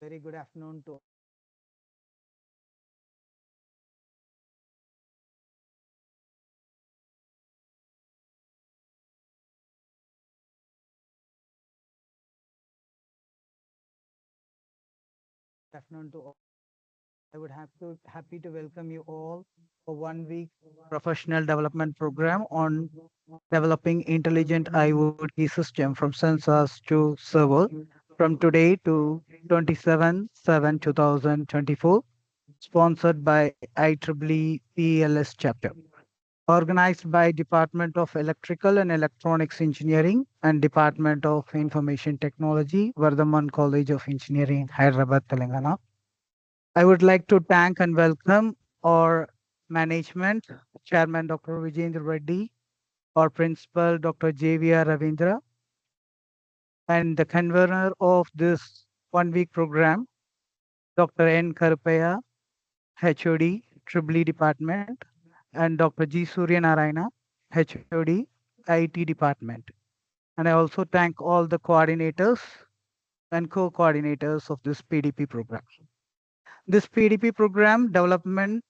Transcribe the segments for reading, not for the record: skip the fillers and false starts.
Very good afternoon to afternoon to all. I would have to happy to welcome you all for 1 week professional development program on developing intelligent IoT system from sensors to server from today to 27/7/2024, sponsored by IEEE PLS chapter. Organized by Department of Electrical and Electronics Engineering and Department of Information Technology, Vardhaman College of Engineering, Hyderabad, Telangana. I would like to thank and welcome our management, Chairman Dr. Vijendra Reddy, our Principal Dr. JVR Ravindra, and the convener of this 1 week program, Dr. N. Karupaya, HOD, EEE Department, and Dr. G. Surya Narayana, HOD, IT Department. And I also thank all the coordinators and co-coordinators of this PDP program. This PDP program, developing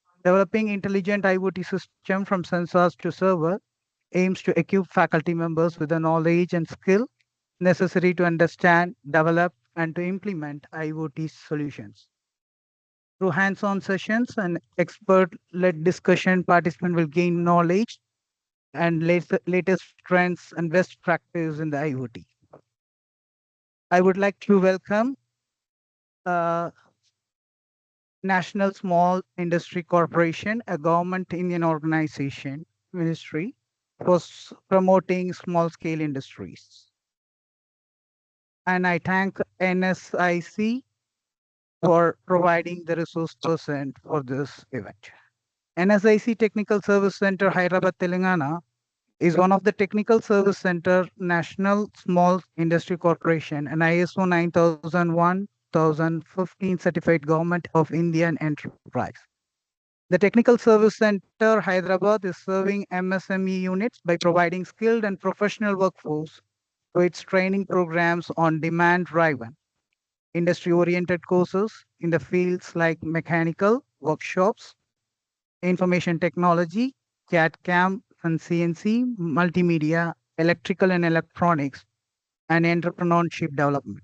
intelligent IoT system from sensors to server, aims to equip faculty members with the knowledge and skill necessary to understand, develop, and to implement IoT solutions. Through hands-on sessions and expert-led discussion, participants will gain knowledge and latest trends and best practice in the IoT. I would like to welcome uh, National Small Industry Corporation, a government Indian organization, ministry, for promoting small scale industries. And I thank NSIC for providing the resource person for this event. NSIC Technical Service Center, Hyderabad, Telangana, is one of the Technical Service Center National Small Industry Corporation, an ISO 9001 2015 certified government of Indian enterprise. The Technical Service Center Hyderabad is serving MSME units by providing skilled and professional workforce to its training programs on demand driven, industry oriented courses in the fields like mechanical workshops, information technology, CAD CAM and CNC, multimedia, electrical and electronics, and entrepreneurship development.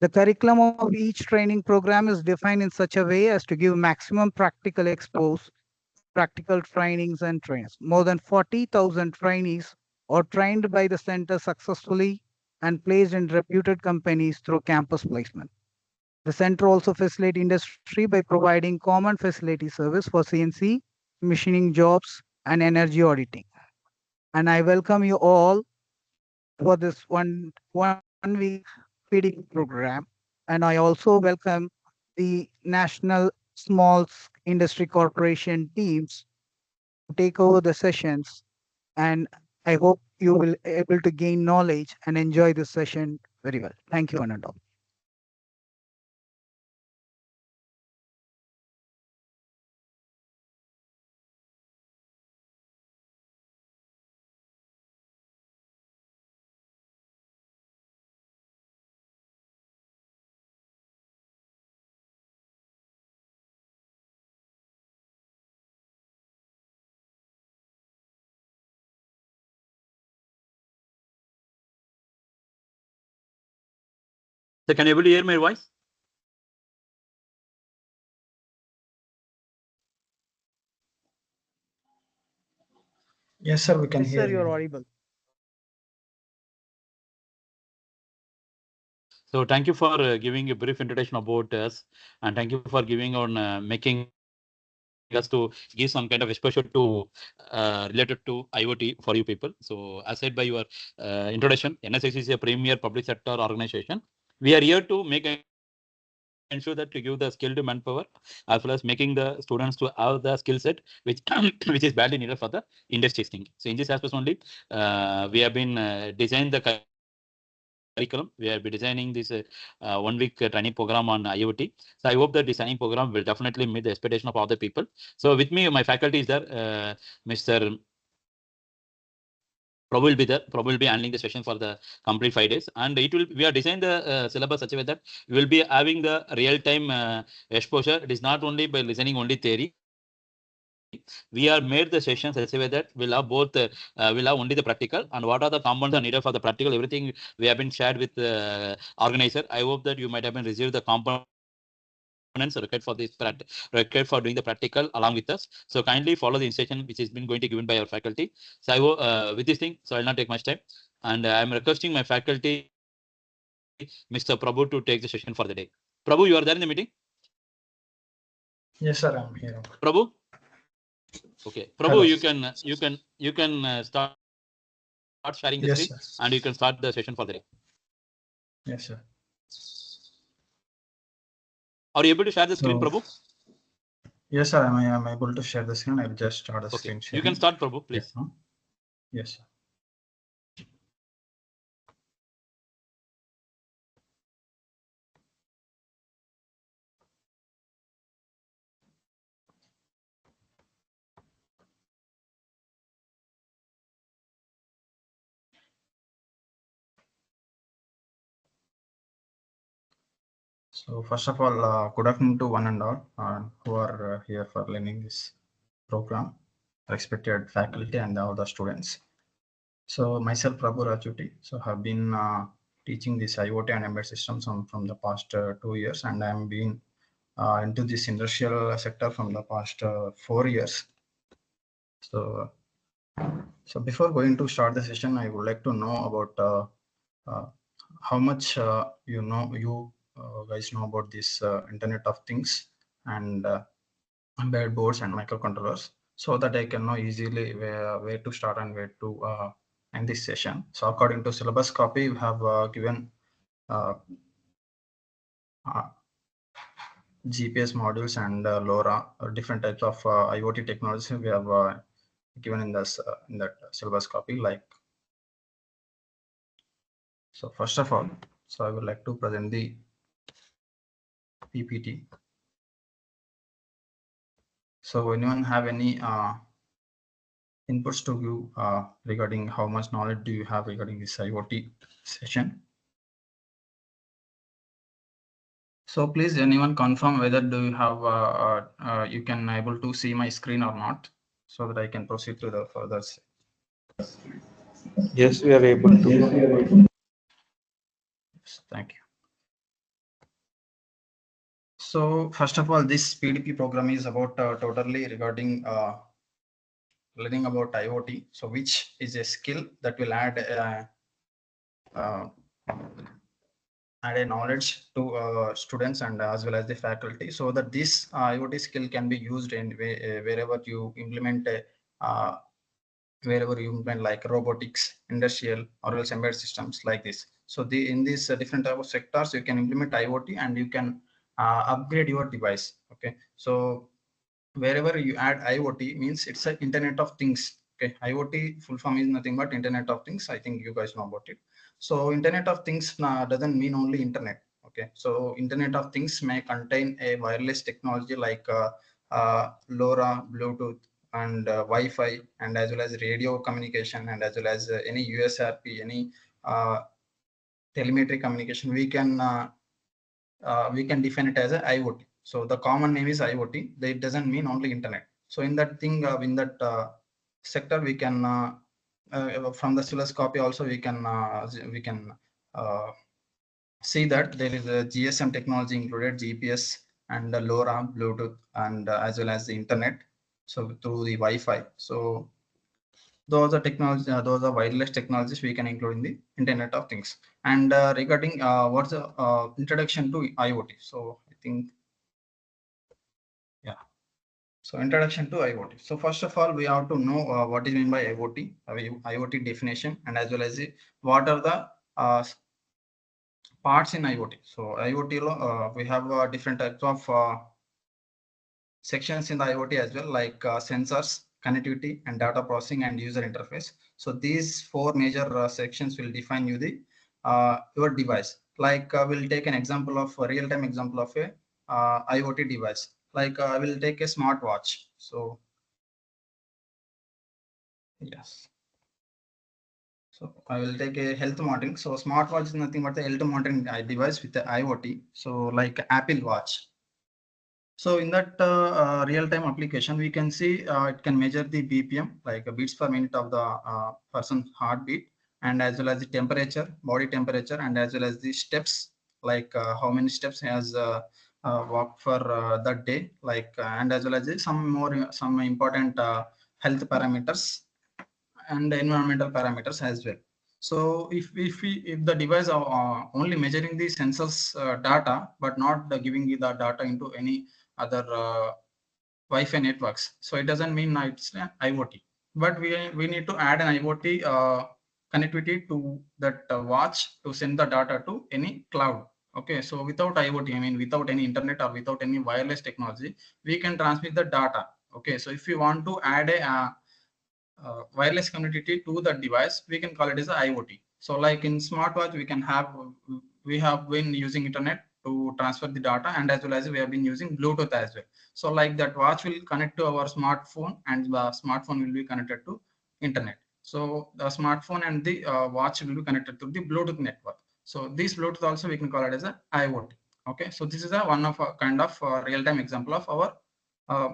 The curriculum of each training program is defined in such a way as to give maximum practical expose, practical trainings and trainers. More than 40,000 trainees are trained by the center successfully and placed in reputed companies through campus placement. The center also facilitates industry by providing common facility service for CNC, machining jobs, and energy auditing. And I welcome you all for this one week feeding program. And I also welcome the National Small Industry Corporation teams to take over the sessions. And I hope you will able to gain knowledge and enjoy this session very well. Thank you, one and all. So can you able to hear my voice? Yes, sir, we can Yes, hear sir, you're you. audible. So thank you for giving a brief introduction about us, and thank you for giving on making us to give some kind of exposure to related to IoT for you people. So as said by your introduction, NSX is a premier public sector organization. We are here to make ensure that to give the skilled manpower as well as making the students to have the skill set which which is badly needed for the industry thing. So in this aspect only, we have been designed the curriculum. We have been designing this 1 week training program on IoT. So I hope the designing program will definitely meet the expectation of other people. So with me, my faculty is there, Mr. Prabhu will be there. Prabhu will be handling the session for the complete 5 days, and it will. We are designed the syllabus such a way that we will be having the real time exposure. It is not only by listening only theory. We are made the session such a way that we'll have both. We'll have only the practical, and what are the components are needed for the practical. Everything we have been shared with organizer. I hope that you might have been received the components required for doing the practical along with us. So kindly follow the instruction which has been going to given by our faculty. So with this thing, so I'll not take much time, and I am requesting my faculty, Mr. Prabhu, to take the session for the day. Prabhu, you are there in the meeting? Yes, sir, I'm here. Prabhu, okay. Prabhu, Hello. you can start sharing the screen, and you can start the Yes, sir. session for the day. Yes, sir. Are you able to share the screen, So, Prabhu? yes, sir, I'm able to share the screen. I'll just start the Okay, screen you can sharing. start, Prabhu, Yeah, please. no? Yes, sir. So first of all, good afternoon to one and all who are here for learning this program, respected faculty and all the students. So myself, Prabhu Rajuti, so have been teaching this IoT and embedded systems from the past 2 years, and I'm been into this industrial sector from the past 4 years. So, so before going to start the session, I would like to know about uh, how much you guys know about this Internet of Things and embedded boards and microcontrollers, so that I can know easily where to start and where to end this session. So according to syllabus copy, we have given uh, uh, GPS modules and LoRa, different types of IoT technology we have given in this in that syllabus copy. Like, so first of all, so I would like to present the PPT. So anyone have any inputs to you regarding how much knowledge do you have regarding this IoT session? So please, anyone confirm whether do you have you can able to see my screen or not, so that I can proceed to the further. Yes, we are able to. Yes, thank you. So first of all, this PDP program is about totally regarding learning about IoT. So which is a skill that will uh, add a knowledge to students and as well as the faculty, so that this IoT skill can be used in wherever you implement uh, wherever you implement like robotics, industrial, or else embedded systems like this. So the in these different type of sectors, you can implement IoT and you can upgrade your device. Okay, so wherever you add IoT means it's an Internet of Things. Okay, IoT full form is nothing but Internet of Things. I think you guys know about it. So Internet of Things doesn't mean only internet. Okay, so Internet of Things may contain a wireless technology like LoRa, Bluetooth, and Wi-Fi, and as well as radio communication, and as well as any USRP, any uh, telemetry communication. We can define it as a IoT. So the common name is IoT. It doesn't mean only internet. So in that thing, in that sector, we can from the syllabus copy also we can uh, see that there is a GSM technology included, GPS and LoRa, Bluetooth, and as well as the internet. So through the Wi-Fi. So those are technology, those are wireless technologies we can include in the Internet of Things. And regarding what's the introduction to IoT. So I think, yeah. So introduction to IoT. So first of all, we have to know what is meant by IoT, IoT definition, and as well as what are the parts in IoT. So IoT, we have different types of sections in the IoT as well, like sensors, connectivity, and data processing and user interface. So these four major sections will define you the your device. Like we'll take an example of a real-time example of a IoT device. Like I will take a smartwatch. So yes. So I will take a health monitoring. So smartwatch is nothing but the health monitoring device with the IoT. So like Apple Watch. So in that real-time application, we can see it can measure the BPM, like beats per minute of the person's heartbeat, and as well as the temperature, body temperature, and as well as the steps, like how many steps he has walked for that day, like and as well as some important health parameters and environmental parameters as well. So if the device are only measuring the sensors data but not giving the data into any other Wi-Fi networks, so it doesn't mean it's an IoT. But we need to add an IoT connectivity to that watch to send the data to any cloud. Okay, so without IoT, I mean without any internet or without any wireless technology, we can transmit the data. Okay, so if you want to add a wireless connectivity to the device, we can call it as a IoT. So like in smartwatch, we have been using internet to transfer the data, and as well as we have been using Bluetooth as well. So like that watch will connect to our smartphone, and the smartphone will be connected to internet. So the smartphone and the watch will be connected to the Bluetooth network. So this Bluetooth also we can call it as a IoT. Okay, so this is a one of a kind of real-time example of our uh,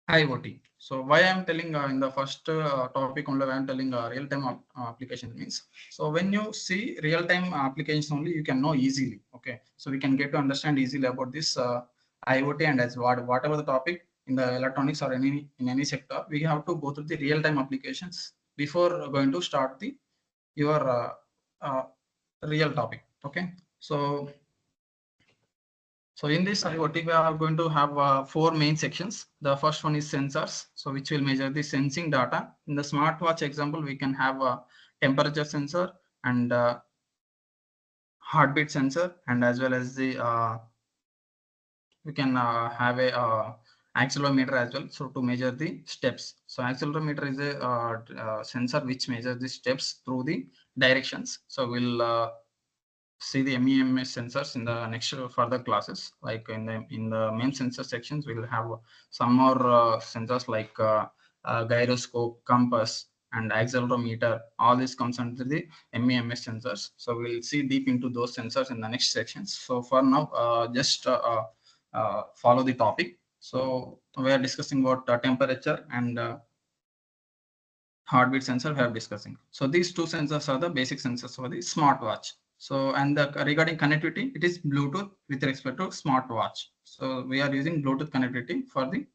IoT. So why I'm telling in the first topic only, I'm telling real-time application means. So when you see real-time applications only, you can know easily. Okay, so we can get to understand easily about this IoT, and as whatever the topic in the electronics or in any sector, we have to go through the real-time applications before going to start the your uh, real topic. Okay, so in this IoT, we are going to have four main sections. The first one is sensors, so which will measure the sensing data. In the smartwatch example, we can have a temperature sensor and heartbeat sensor, and as well as the we can have a accelerometer as well. So to measure the steps. So accelerometer is a sensor which measures the steps through the directions. So we'll see the MEMS sensors in the next further classes. Like in the main sensor sections, we will have some more sensors like gyroscope, compass, and accelerometer. All this comes under the MEMS sensors. So we'll see deep into those sensors in the next sections. So for now, just follow the topic. So we are discussing about temperature and heartbeat sensor we are discussing. So these two sensors are the basic sensors for the smartwatch. So and regarding connectivity, it is Bluetooth with respect to smartwatch. So we are using Bluetooth connectivity for the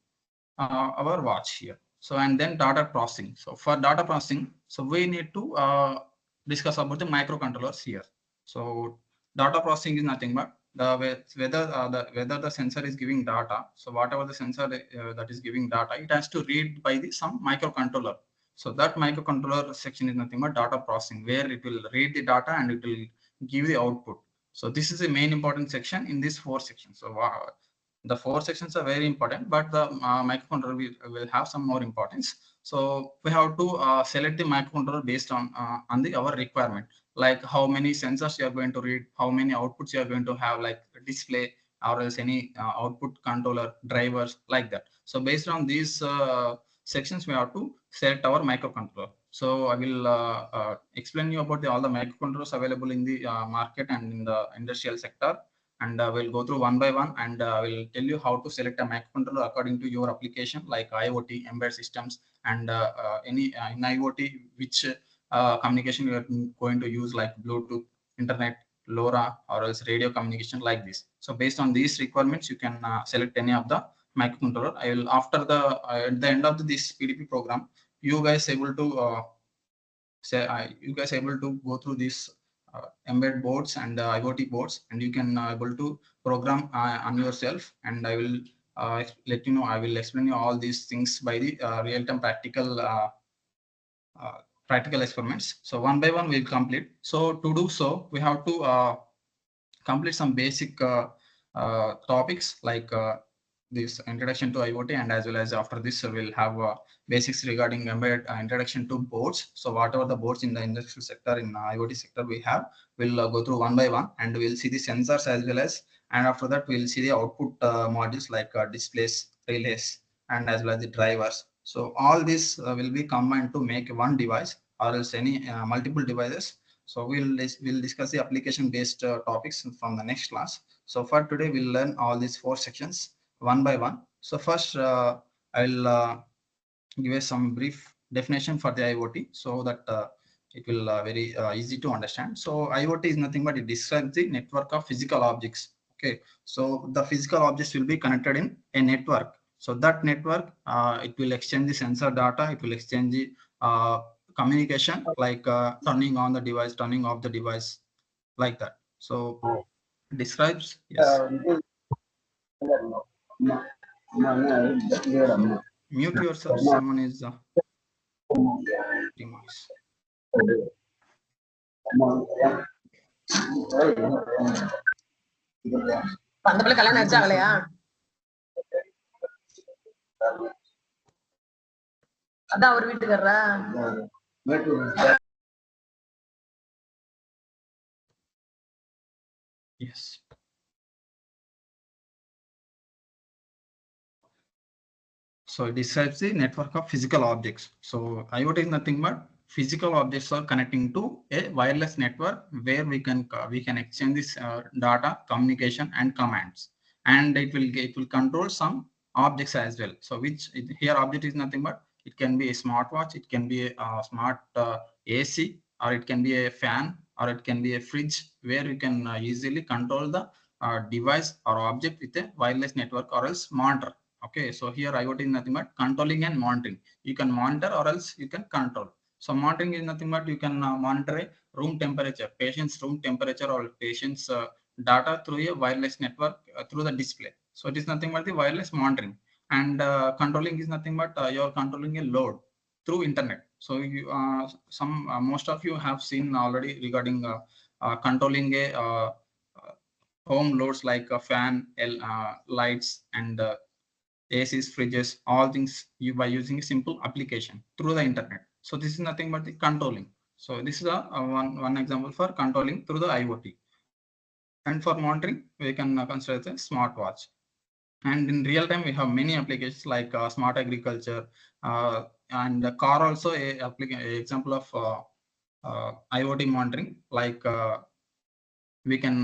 our watch here. So and then data processing. So for data processing, so we need to discuss about the microcontrollers here. So data processing is nothing but whether the sensor is giving data. So whatever the sensor that is giving data, it has to read by the some microcontroller. So that microcontroller section is nothing but data processing, where it will read the data and it will give the output. So this is the main important section in these four sections. So the four sections are very important, but the microcontroller will have some more importance. So we have to select the microcontroller based on our requirement, like how many sensors you are going to read, how many outputs you are going to have, like display or else any output controller drivers, like that. So based on these sections, we have to select our microcontroller. So I will explain you about all the microcontrollers available in the market and in the industrial sector, and we'll go through one by one, and we'll tell you how to select a microcontroller according to your application, like IoT, embedded systems, and any in IoT which communication you are going to use, like Bluetooth, internet, LoRa, or else radio communication, like this. So based on these requirements, you can select any of the microcontroller. I will after the at the end of this PDP program, you guys able to you guys able to go through these embed boards and IoT boards, and you can able to program on yourself. And I will let you know. I will explain you all these things by the real-time practical experiments. So one by one we'll complete. So to do so, we have to complete some basic topics like this introduction to IoT, and as well as after this we'll have basics regarding embedded introduction to boards. So whatever the boards in the industrial sector, in IoT sector we have, we'll go through one by one, and we'll see the sensors as well as, and after that we'll see the output modules like displays, relays, and as well as the drivers. So all this will be combined to make one device or else any multiple devices. So we'll discuss the application based topics from the next class. So for today we'll learn all these 4 sections one by one. So first I'll give us some brief definition for the IoT so that it will very easy to understand. So IoT is nothing but it describes the network of physical objects. Okay, so the physical objects will be connected in a network. So that network, it will exchange the sensor data, it will exchange the communication like turning on the device, turning off the device, like that. So describes, yes. Mute yourself. Someone is demise. அந்த கல்யாணம் ஆச்சாகலையா? அதான் அவர் வீட்டுக்காரரா? Yes. So it describes the network of physical objects. So IoT is nothing but physical objects are connecting to a wireless network where we can exchange this data, communication, and commands, and it will control some objects as well. So here object is nothing but it can be a smartwatch, it can be a smart AC, or it can be a fan, or it can be a fridge, where you can easily control the device or object with a wireless network or else monitor. Okay, so here IoT is nothing but controlling and monitoring. You can monitor or else you can control. So monitoring is nothing but you can monitor a room temperature, patient's room temperature, or patient's data through a wireless network through the display. So it is nothing but the wireless monitoring. And controlling is nothing but you are controlling a load through internet. So you most of you have seen already regarding controlling a home loads like a fan, lights, and ACs, fridges, all things you by using a simple application through the internet. So this is nothing but the controlling. So this is one example for controlling through the IoT. And for monitoring, we can consider the smartwatch. And in real time, we have many applications like smart agriculture, and the car also a example of IoT monitoring. Like we can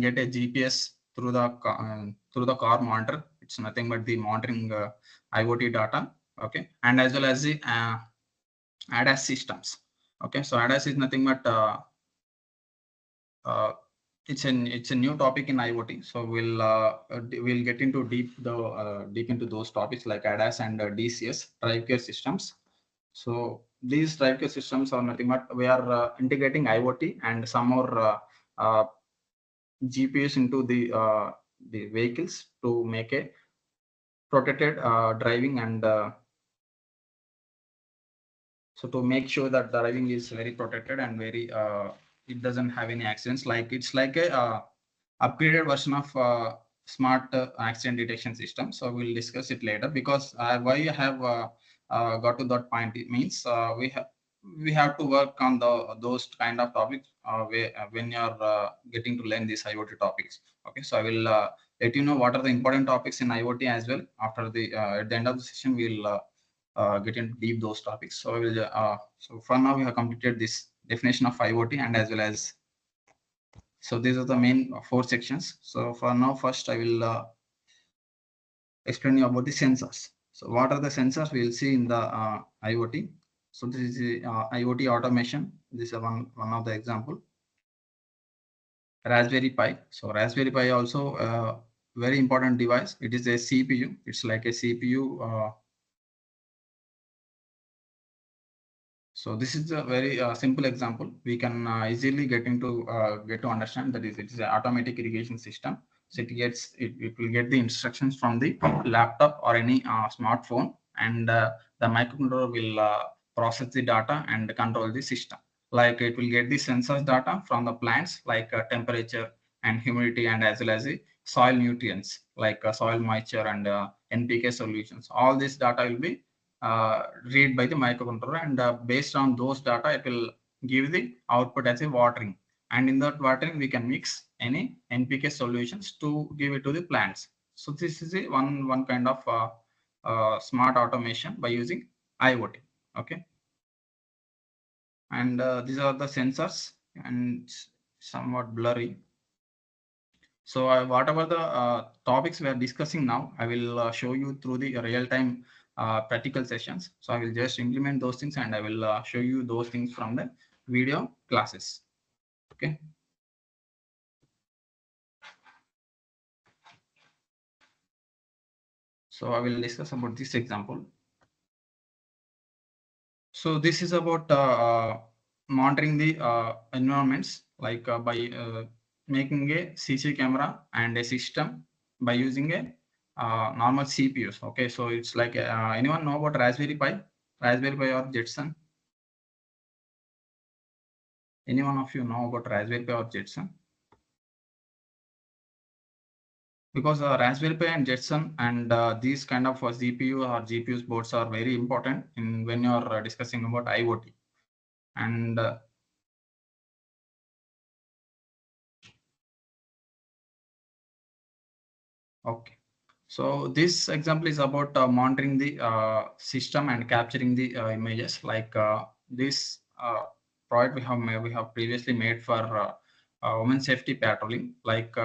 get a GPS through the car monitor. It's nothing but the monitoring IoT data. Okay, and as well as the ADAS systems. Okay, so ADAS is nothing but it's a new topic in IoT. So we'll get into deep into those topics like ADAS and DCS, drive care systems. So these drive care systems are nothing but we are integrating IoT and some more GPS into the vehicles to make a protected driving, and so to make sure that the driving is very protected and very it doesn't have any accidents. Like it's like a upgraded version of smart accident detection system. So we'll discuss it later, because why I have got to that point, it means we have to work on those kind of topics when you're getting to learn these IoT topics. Okay, so I will let you know what are the important topics in IoT as well. After the at the end of the session, we'll get into deep those topics. So I will so for now we have completed this definition of IoT, and as well as, so these are the main 4 sections. So for now, first I will explain you about the sensors. So what are the sensors we will see in the IoT? So this is the IoT automation. This is one of the example. Raspberry Pi. So Raspberry Pi also very important device. It is a CPU. It's like a CPU. So this is a very simple example. We can easily get to understand that it is an automatic irrigation system. So it will get the instructions from the laptop or any smartphone, and the microcontroller will process the data and control the system. Like it will get the sensors data from the plants, like temperature and humidity, and as well as the soil nutrients like soil moisture and NPK solutions. All this data will be read by the microcontroller, and based on those data, it will give the output as a watering. And in that watering, we can mix any NPK solutions to give it to the plants. So this is a one kind of smart automation by using IoT. Okay. And these are the sensors, and it's somewhat blurry. So whatever the topics we are discussing now, I will show you through the real-time practical sessions. So I will just implement those things and I will show you those things from the video classes. Okay. So I will discuss about this example. So this is about monitoring the environments, like by making a CC camera and a system by using a normal CPUs. Okay, so it's like anyone know about Raspberry Pi or Jetson? Any one of you know about Raspberry Pi or Jetson? Because Raspberry Pi and Jetson and these kind of CPU or GPUs boards are very important in when you are discussing about IoT. And okay. So this example is about monitoring the system and capturing the images. Like this project we have previously made for women safety patrolling. Like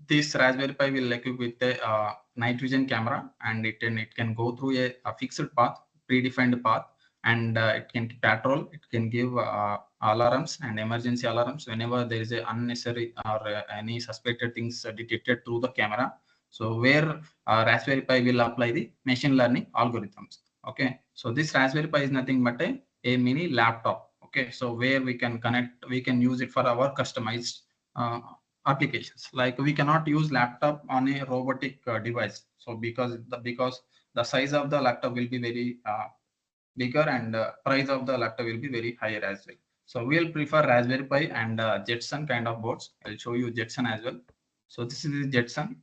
this Raspberry Pi will equip with a night vision camera, and it can go through a fixed path, predefined path, and it can patrol. It can give alarms and emergency alarms whenever there is a unnecessary or any suspected things detected through the camera. So where Raspberry Pi will apply the machine learning algorithms. Okay, so this Raspberry Pi is nothing but a mini laptop. Okay, so where we can use it for our customized uh, applications. Like we cannot use laptop on a robotic device. So because the size of the laptop will be very bigger, and price of the laptop will be very higher as well. So we'll prefer Raspberry Pi and Jetson kind of boards. I'll show you Jetson as well. So this is the Jetson.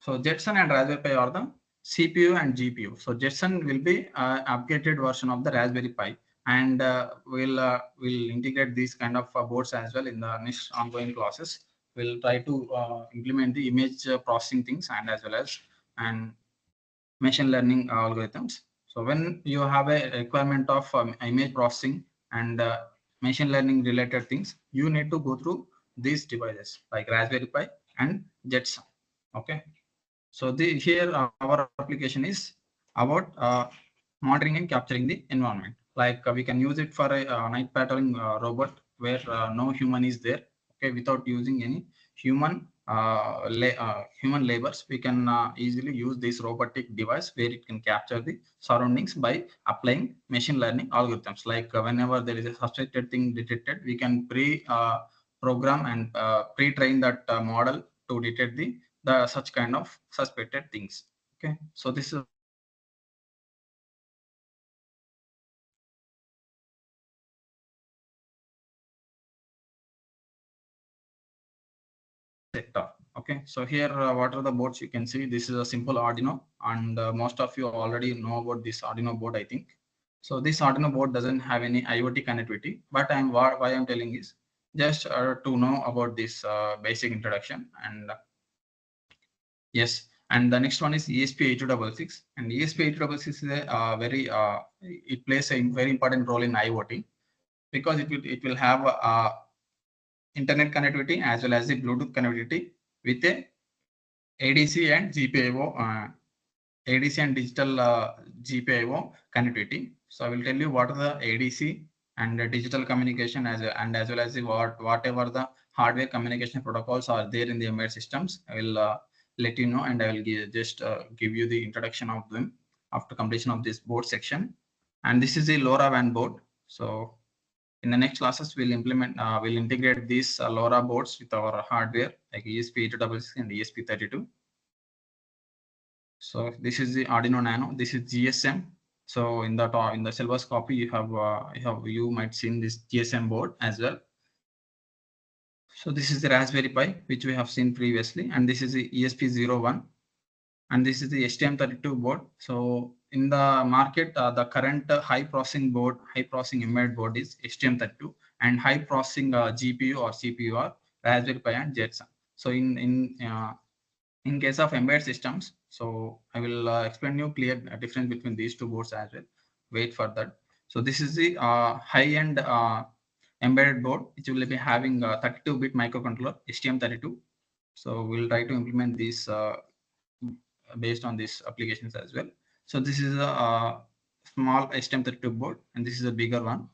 So Jetson and Raspberry Pi are the CPU and GPU. So Jetson will be upgraded version of the Raspberry Pi, and we'll integrate these kind of boards as well in the next ongoing classes. We'll try to implement the image processing things and as well as and machine learning algorithms. So when you have a requirement of image processing and machine learning related things, you need to go through these devices like Raspberry Pi and Jetson. Okay. So here our application is about monitoring and capturing the environment. Like we can use it for a night patrolling robot where no human is there. Okay, without using any human human labors, we can easily use this robotic device where it can capture the surroundings by applying machine learning algorithms. Like whenever there is a suspected thing detected, we can program and pre-train that model to detect the such kind of suspected things. Okay, so this is sector. Okay, so here what are the boards you can see? This is a simple Arduino, and most of you already know about this Arduino board, I think. So this Arduino board doesn't have any IoT connectivity, but why I'm telling is just to know about this basic introduction. And yes, and the next one is ESP8266, and ESP8266 is a very it plays a very important role in IoT because it will have internet connectivity as well as the Bluetooth connectivity with a ADC and GPIO, ADC and digital GPIO connectivity. So I will tell you what are the ADC and the digital communication as well as the whatever the hardware communication protocols are there in the embedded systems. I will let you know, and I will just give you the introduction of them after completion of this board section. And this is the LoRaWAN board. So in the next classes, we'll integrate these LoRa boards with our hardware like ESP8266 and ESP32. So this is the Arduino Nano. This is GSM. So in the syllabus copy, you might seen this GSM board as well. So this is the Raspberry Pi, which we have seen previously, and this is the ESP01, and this is the STM32 board. So in the market, the current high processing embedded board is STM32, and high processing GPU or CPU are Raspberry Pi and Jetson. So in case of embedded systems, so I will explain you clear difference between these two boards as well. Wait for that. So this is the high-end embedded board, which will be having a 32-bit microcontroller, STM32. So we'll try to implement these based on these applications as well. So this is a small STM32 board, and this is a bigger one.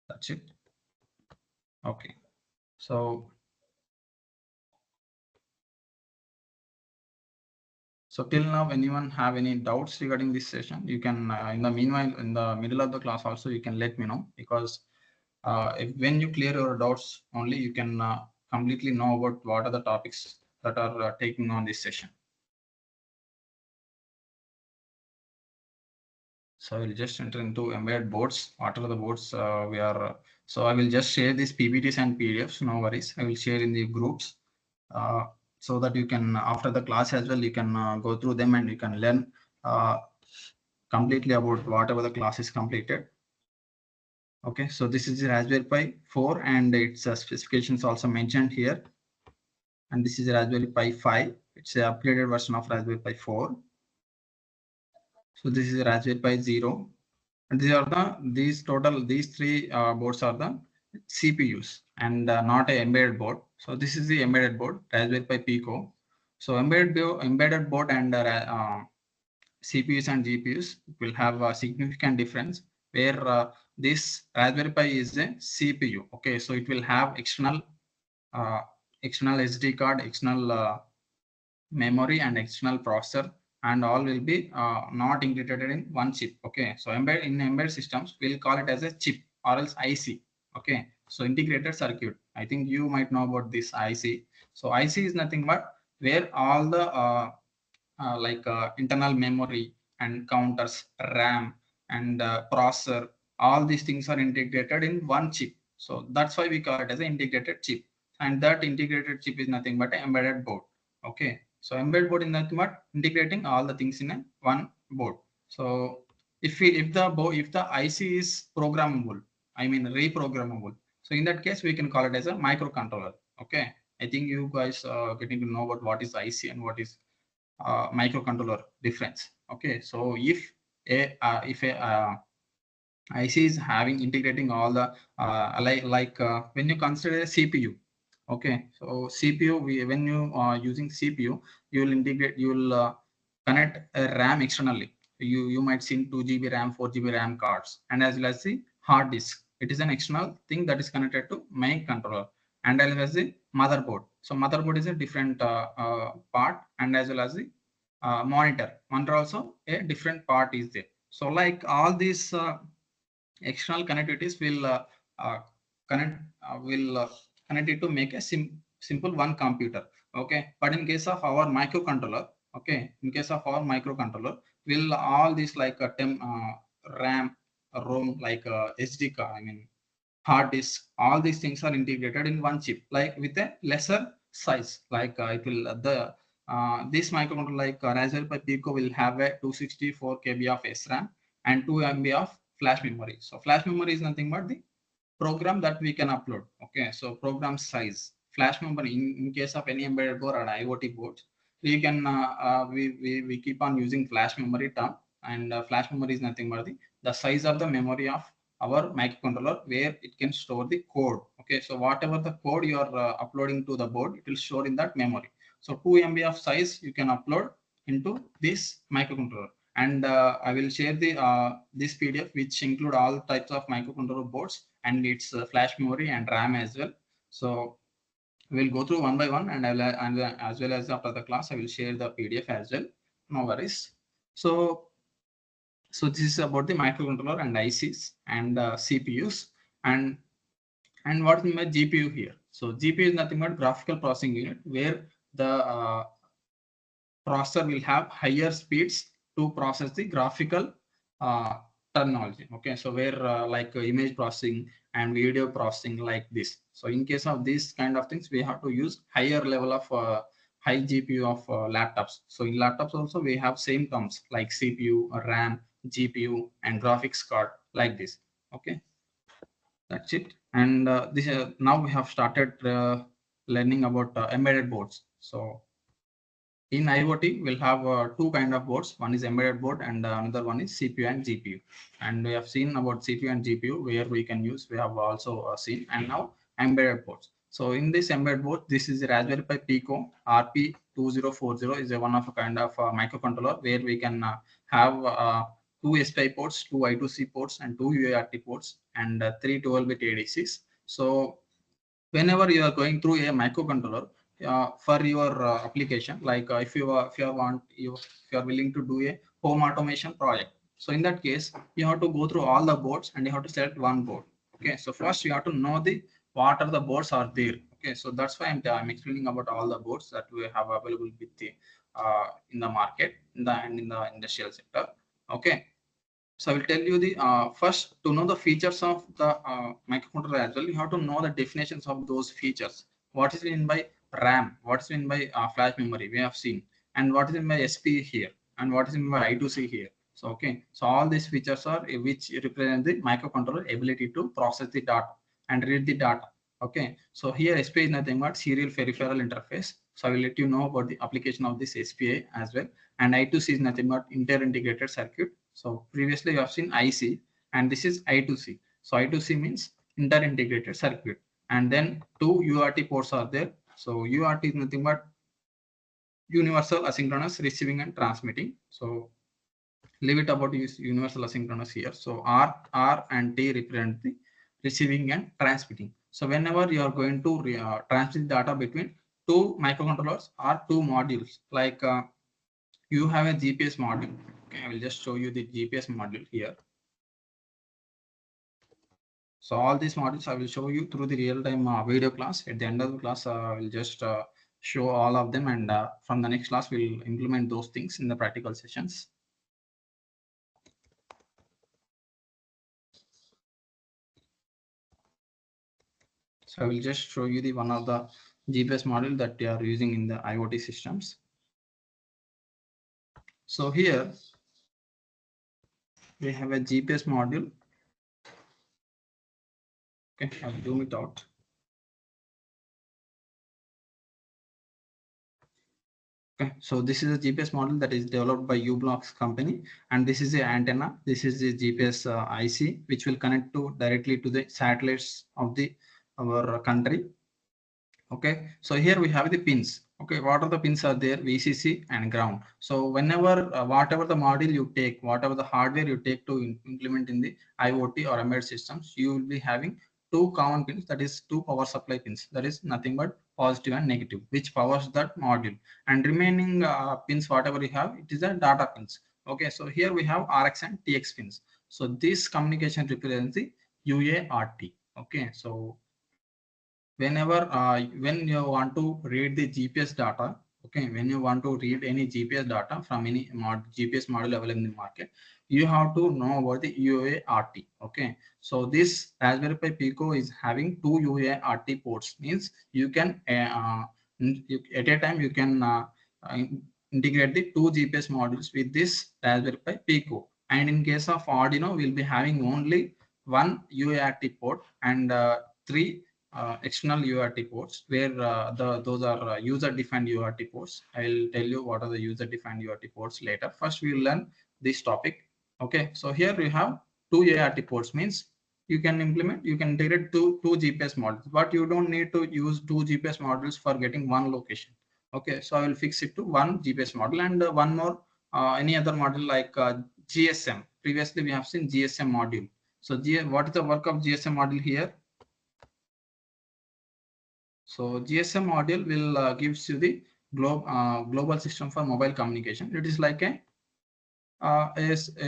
That's it. Okay. So till now, anyone have any doubts regarding this session? You can, in the meanwhile, in the middle of the class also, you can let me know, because when you clear your doubts only, you can completely know about what are the topics that are taking on this session. So I will just enter into embedded boards. What are the boards we are? So I will just share these PPTs and PDFs. No worries. I will share in the groups so that you can, after the class as well, you can go through them and you can learn completely about whatever the class is completed. Okay, so this is the Raspberry Pi 4 and its specifications also mentioned here. And this is the Raspberry Pi 5. It's an upgraded version of Raspberry Pi 4. So this is the Raspberry Pi 0. And these three boards are the CPUs and not an embedded board. So this is the embedded board, Raspberry Pi Pico. So embedded board and CPUs and GPUs will have a significant difference, where this Raspberry Pi is a CPU. Okay, so it will have external SD card, external memory, and external processor, and all will be not integrated in one chip. Okay, so in embedded systems, we'll call it as a chip or else IC. Okay, so integrated circuit. I think you might know about this IC. So IC is nothing but where all the internal memory and counters, RAM, and processor, all these things are integrated in one chip. So that's why we call it as an integrated chip. And that integrated chip is nothing but an embedded board. Okay, so embedded board is nothing but integrating all the things in a one board. So if the IC is programmable, I mean reprogrammable, so in that case we can call it as a microcontroller. Okay, I think you guys are getting to know about what is IC and what is microcontroller difference. Okay, so if a IC is having integrating all the when you consider a CPU. Okay, so CPU, when you are using CPU, you will connect a RAM externally. You might see 2 GB RAM, 4 GB RAM cards, and as well as the hard disk. It is an external thing that is connected to main controller, and as well as the motherboard. So motherboard is a different part, and as well as the monitor. Monitor also a different part is there. So like all these external connectivities will uh, connect connect it to make a simple one computer. Okay, but in case of our microcontroller, okay, in case of our microcontroller, will all these like RAM, ROM, like SD card, I mean hard disk, all these things are integrated in one chip, like with a lesser size. Like it will this microcontroller, like Raspberry Pi Pico, will have a 264 KB of SRAM and 2 MB of flash memory. So flash memory is nothing but the program that we can upload. Okay, so program size, flash memory, in case of any embedded board or IoT boards, we can we keep on using flash memory term, and flash memory is nothing but the size of the memory of our microcontroller, where it can store the code. Okay, so whatever the code you are uploading to the board, it will store in that memory. So 2 MB of size you can upload into this microcontroller. And I will share the this PDF, which include all types of microcontroller boards and its flash memory and RAM as well. So we'll go through one by one, and as well as after the class, I will share the PDF as well. No worries. So this is about the microcontroller and ICs and CPUs, and what is my GPU here? So GPU is nothing but graphical processing unit, where the processor will have higher speeds to process the graphical uh, terminology. Okay, so where image processing and video processing, like this. So in case of these kind of things, we have to use higher level of high GPU of laptops. So in laptops also we have same terms like CPU, RAM, GPU, and graphics card, like this. Okay, that's it. And this now we have started learning about embedded boards. So In IoT, we'll have two kind of boards. One is embedded board and another one is CPU and GPU. And we have seen about CPU and GPU where we can use. We have also seen, and now embedded boards. So in this embedded board, this is a Raspberry Pi Pico RP2040 is a one of a kind of microcontroller where we can have two SPI ports, two I2C ports, and two UART ports, and three 12-bit ADCs. So whenever you are going through a microcontroller for your application, like if you are willing to do a home automation project, so in that case you have to go through all the boards and you have to select one board. Okay, so first you have to know the what are the boards are there. Okay, so that's why I'm explaining about all the boards that we have available with the in the market and in the industrial sector. Okay, so I will tell you the first, to know the features of the microcontroller as well, you have to know the definitions of those features. What is meant by RAM? What is meant by flash memory? We have seen, and what is meant by SP here, and what is meant by I2C here. So okay, so all these features are which represent the microcontroller ability to process the data and read the data. Okay, so here SPI is nothing but serial peripheral interface. So I will let you know about the application of this SPI as well. And I2C is nothing but inter-integrated circuit. So previously you have seen IC, and this is I2C. So I2C means inter-integrated circuit. And then two UART ports are there. So UART is nothing but universal asynchronous receiving and transmitting. So leave it about use universal asynchronous here. So R and T represent the receiving and transmitting. So whenever you are going to transmit data between two microcontrollers or two modules, like you have a GPS module. Okay, I will just show you the GPS module here. So all these modules I will show you through the real-time video class. At the end of the class, I will just show all of them, and from the next class, we'll implement those things in the practical sessions. So I will just show you the one of the GPS module that they are using in the IoT systems. So here we have a GPS module. Okay, I'll zoom it out. Okay, so this is a GPS model that is developed by uBlocks company, and this is the antenna. This is the GPS IC, which will connect to directly to the satellites of the our country. Okay, so here we have the pins. Okay, what are the pins are there? VCC and ground. So whenever whatever the module you take, whatever the hardware you take to implement in the IoT or embedded systems, you will be having two common pins, that is two power supply pins, that is nothing but positive and negative, which powers that module, and remaining pins whatever you have, it is a data pins. Okay, so here we have RX and TX pins. So this communication represents the UART. Okay, so whenever when you want to read the GPS data, okay, when you want to read any GPS data from any GPS module available in the market, you have to know about the UART. Okay, so this Raspberry Pi Pico is having two UART ports, means you can at a time you can uh, integrate the two GPS modules with this Raspberry Pi Pico. And in case of Arduino, we'll be having only one UART port and three external UART ports, where those are user-defined UART ports. I'll tell you what are the user-defined UART ports later. First, we will learn this topic. Okay, so here we have two UART ports, means you can integrate two GPS modules, but you don't need to use two GPS modules for getting one location. Okay, so I will fix it to one GPS model and one more any other module like GSM. Previously, we have seen GSM module. So what is the work of GSM module here? So GSM module will gives you the global system for mobile communication. It is like a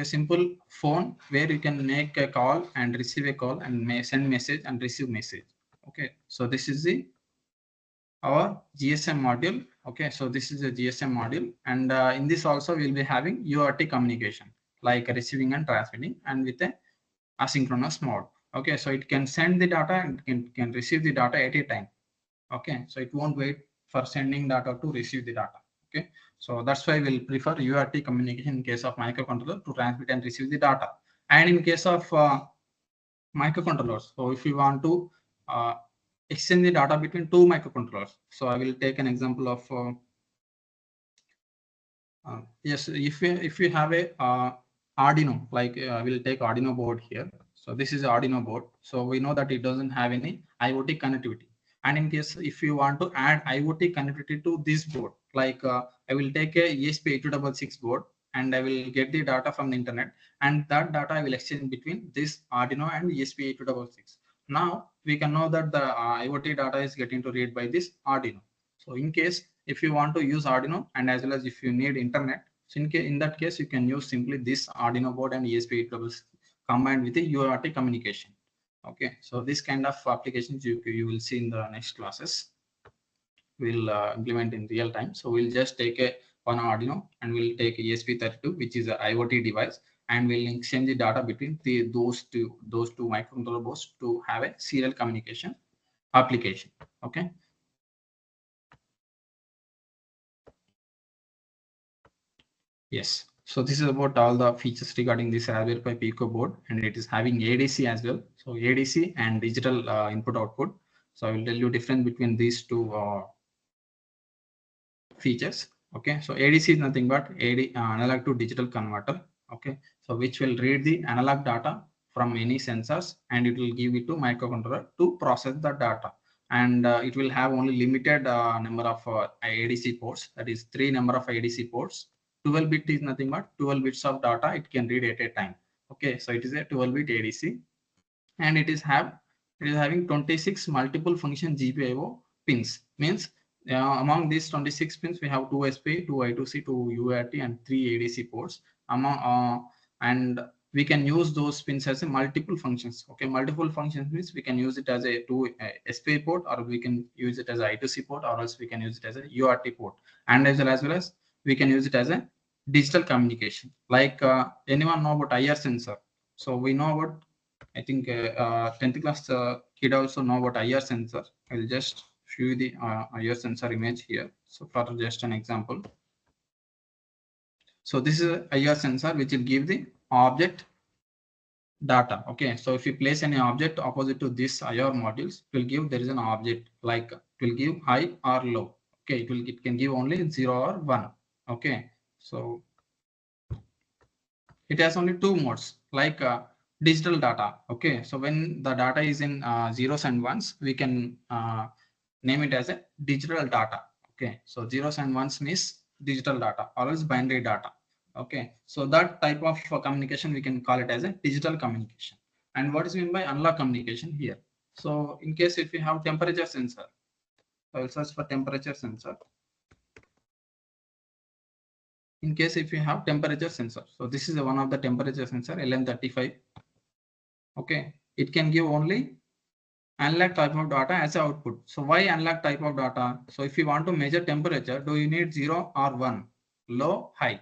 simple phone where you can make a call and receive a call and send message and receive message. Okay, so this is the our GSM module. Okay, so this is a GSM module, and in this also we'll be having UART communication like receiving and transmitting, and with a asynchronous mode. Okay, so it can send the data and can receive the data at a time. Okay, so it won't wait for sending data to receive the data. Okay, so that's why we'll prefer UART communication in case of microcontroller to transmit and receive the data. And in case of microcontrollers, so if you want to exchange the data between two microcontrollers, so I will take an example of Yes, if you have a Arduino, like we'll take Arduino board here. So this is Arduino board. So we know that it doesn't have any IoT connectivity. And in case if you want to add IoT connectivity to this board, like I will take a ESP8266 board and I will get the data from the internet, and that data I will exchange between this Arduino and ESP8266. Now we can know that the IoT data is getting to read by this Arduino. So in case if you want to use Arduino and as well as if you need internet, so in that case you can use simply this Arduino board and ESP8266 combined with the UART communication. Okay, so this kind of applications you will see in the next classes. We'll implement in real time. So we'll just take a one Arduino and we'll take ESP32, which is an IoT device, and we'll exchange the data between those two microcontroller boards to have a serial communication application. Okay. Yes. So this is about all the features regarding this Raspberry Pi Pico board, and it is having ADC as well. So ADC and digital input output. So I will tell you difference between these two features. Okay, so ADC is nothing but analog to digital converter. Okay, so which will read the analog data from any sensors and it will give it to microcontroller to process the data. And it will have only limited number of ADC ports. That is 3 number of ADC ports. 12 bit is nothing but 12 bits of data it can read at a time. Okay, so it is a 12-bit ADC, and it is having 26 multiple function GPIO pins. Means among these 26 pins, we have 2 SP, 2 I2C, 2 UART, and 3 ADC ports. And we can use those pins as a multiple functions. Okay, multiple functions means we can use it as a 2 SP port, or we can use it as a I2C port, or else we can use it as a UART port, and as well as we can use it as a digital communication. Like anyone know about IR sensor? So we know about, I think 10th class kid also know about IR sensor. I'll just show you the IR sensor image here. So for just an example. So this is a IR sensor which will give the object data. Okay, so if you place any object opposite to this IR modules, it will give there is an object, like it will give high or low. Okay, it can give only 0 or 1. Okay, so it has only 2 modes, like digital data. Okay, so when the data is in zeros and ones, we can name it as a digital data. Okay, so zeros and ones means digital data, or else binary data. Okay, so that type of communication we can call it as a digital communication. And what is meant by analog communication here? So in case if you have temperature sensor, I will search for temperature sensor. In case if you have temperature sensor, so this is one of the temperature sensor, LM35. Okay, it can give only analog type of data as output. So why analog type of data? So if you want to measure temperature, do you need 0 or 1, low, high?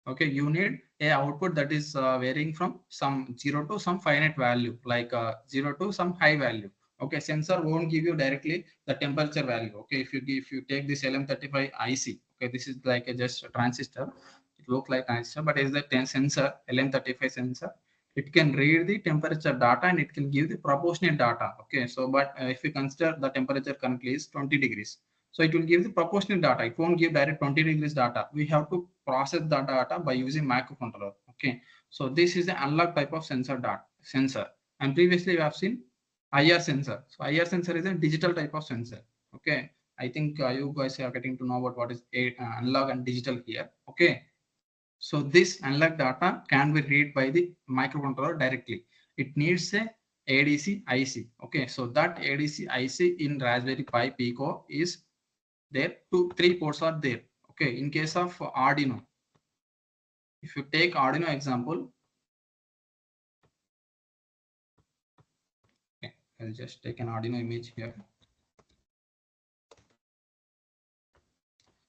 Okay, you need a output that is varying from some 0 to some finite value, like 0 to some high value. Okay, sensor won't give you directly the temperature value. Okay, if you take this LM35 IC, okay, this is like just a transistor. It looks like transistor, but is the sensor LM35 sensor. It can read the temperature data and it can give the proportionate data. Okay, so but if you consider the temperature currently is 20 degrees, so it will give the proportional data. It won't give direct 20 degrees data. We have to process the data by using microcontroller. Okay, so this is the analog type of sensor. And previously we have seen IR sensor. So IR sensor is a digital type of sensor. Okay, I think you guys are getting to know about what is analog and digital here. Okay, so this analog data can be read by the microcontroller directly. It needs a ADC IC. Okay, so that ADC IC in Raspberry Pi Pico is there. 3 ports are there. Okay, in case of Arduino, if you take Arduino example, okay, I'll just take an Arduino image here.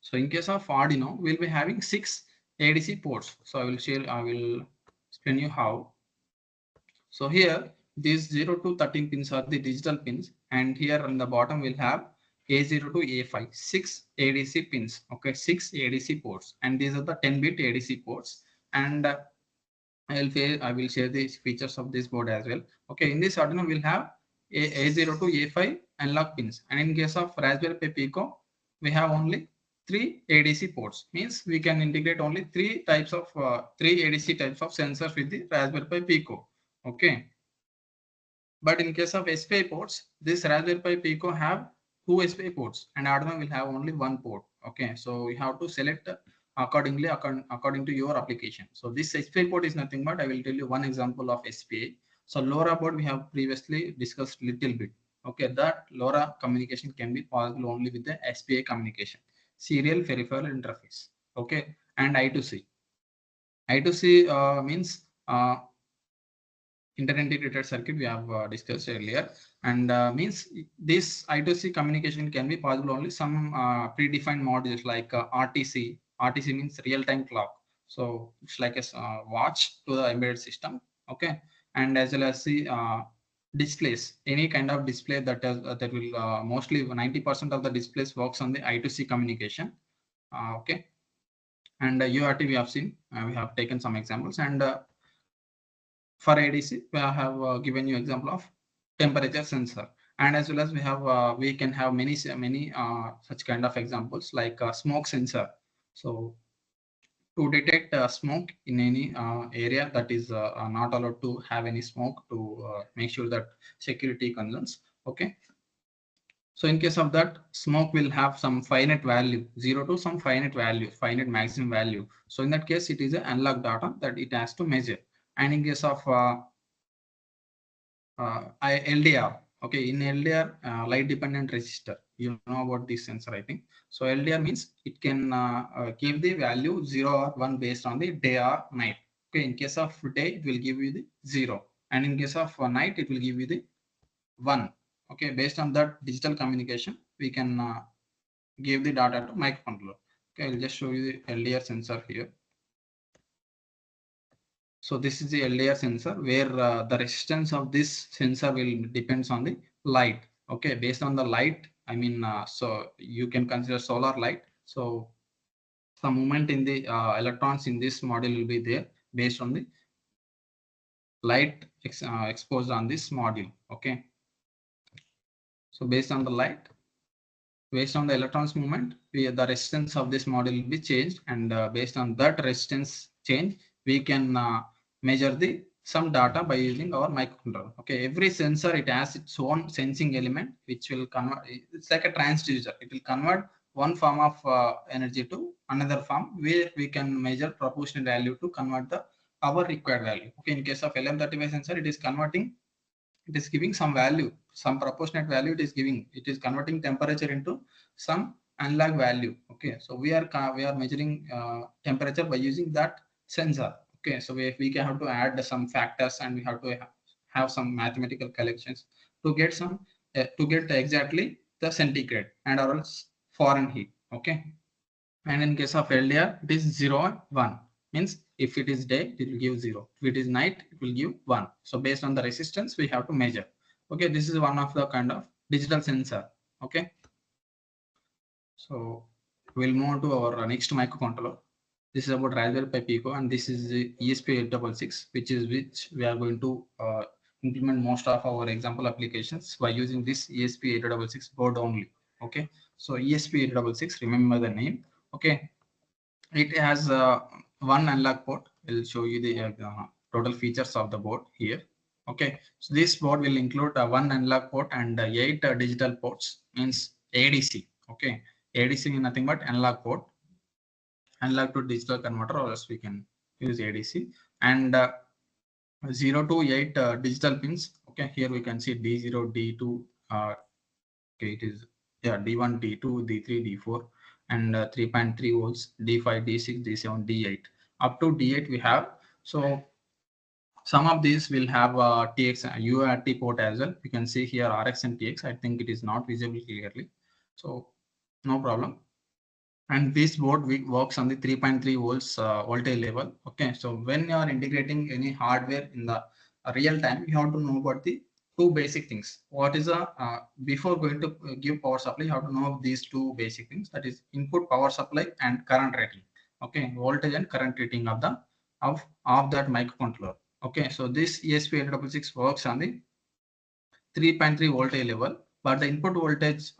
So in case of Arduino, we'll be having 6 ADC ports. So I will explain you how. So here these 0 to 13 pins are the digital pins, and here on the bottom we'll have A0 to A5, 6 ADC pins. Okay, 6 ADC ports, and these are the 10-bit ADC ports. And I will share the features of this board as well. Okay, in this Arduino we'll have A0 to A5 analog pins, and in case of Raspberry Pi Pico we have only three ADC ports. Means we can integrate only three ADC types of sensors with the Raspberry Pi Pico. Okay. But in case of SPI ports, this Raspberry Pi Pico have two SPI ports and Arduino will have only one port. Okay, so we have to select accordingly according to your application. So this SPI port is nothing but I will tell you one example of SPI. So LoRa board we have previously discussed little bit. Okay, that LoRa communication can be possible only with the SPI communication, serial peripheral interface. Okay, and I2C. I2C means inter-integrated circuit we have discussed earlier, and means this I2C communication can be possible only some predefined modules like RTC. RTC means real-time clock, so it's like a watch to the embedded system. Okay, and as well as the displays, any kind of display that will mostly 90% of the displays works on the I2C communication. Okay, and UART we have seen, we have taken some examples, and for ADC, we have given you example of temperature sensor, and as well as we can have many such kind of examples like smoke sensor. So to detect smoke in any area that is not allowed to have any smoke, to make sure that security concerns. Okay. So in case of that, smoke will have some finite value, 0 to some finite value, finite maximum value. So in that case, it is an analog data that it has to measure. And in case of LDR, okay, in LDR, light dependent resistor, you know about this sensor, I think. So LDR means it can give the value 0 or 1 based on the day or night. Okay, in case of day, it will give you the 0, and in case of night, it will give you the 1. Okay, based on that digital communication, we can give the data to microcontroller. Okay, I'll just show you the LDR sensor here. So this is the LDR sensor where the resistance of this sensor will depends on the light. Okay, based on the light, I mean, so you can consider solar light. So some movement in the electrons in this module will be there based on the light exposed on this module. Okay, so based on the light, based on the electrons movement, the resistance of this module will be changed, and based on that resistance change, we can measure the some data by using our microcontroller. Okay, every sensor, it has its own sensing element which will convert. It's like a transducer. It will convert one form of energy to another form where we can measure proportional value to convert the our required value. Okay, in case of LM35 sensor, it is converting. It is giving some value, some proportionate value it is giving. It is converting temperature into some analog value. Okay, so we are measuring temperature by using that sensor. Okay, so we can have to add some factors, and we have to have some mathematical collections to get some to get exactly the centigrade and or else Fahrenheit. Okay, and in case of LDR, it is 0 and 1. Means if it is day, it will give 0. If it is night, it will give 1. So based on the resistance, we have to measure. Okay, this is one of the kind of digital sensor. Okay, so we'll move to our next microcontroller. This is about Raspberry Pi Pico, and this is the ESP866, which we are going to implement most of our example applications by using this ESP866 board only. Okay, so ESP866, remember the name. Okay, it has one analog port. I'll show you the total features of the board here. Okay, so this board will include one analog port and 8 digital ports, means ADC. Okay, ADC is nothing but analog port, analog to digital converter, or else we can use ADC, and 0 to 8 digital pins. Okay, here we can see D0, D2. Okay, it is D1, D2, D3, D4, and 3.3 volts, D5, D6, D7, D8. Up to D8 we have. So some of these will have TX UART port as well. You can see here RX and TX. I think it is not visible clearly, so no problem. And this board works on the 3.3 volts voltage level. Okay, so when you are integrating any hardware in the real time, you have to know about the two basic things. What is before going to give power supply, you have to know these two basic things, that is input power supply and current rating. Okay, voltage and current rating of the of that microcontroller. Okay, so this ESP866 works on the 3.3 voltage level, but the input voltage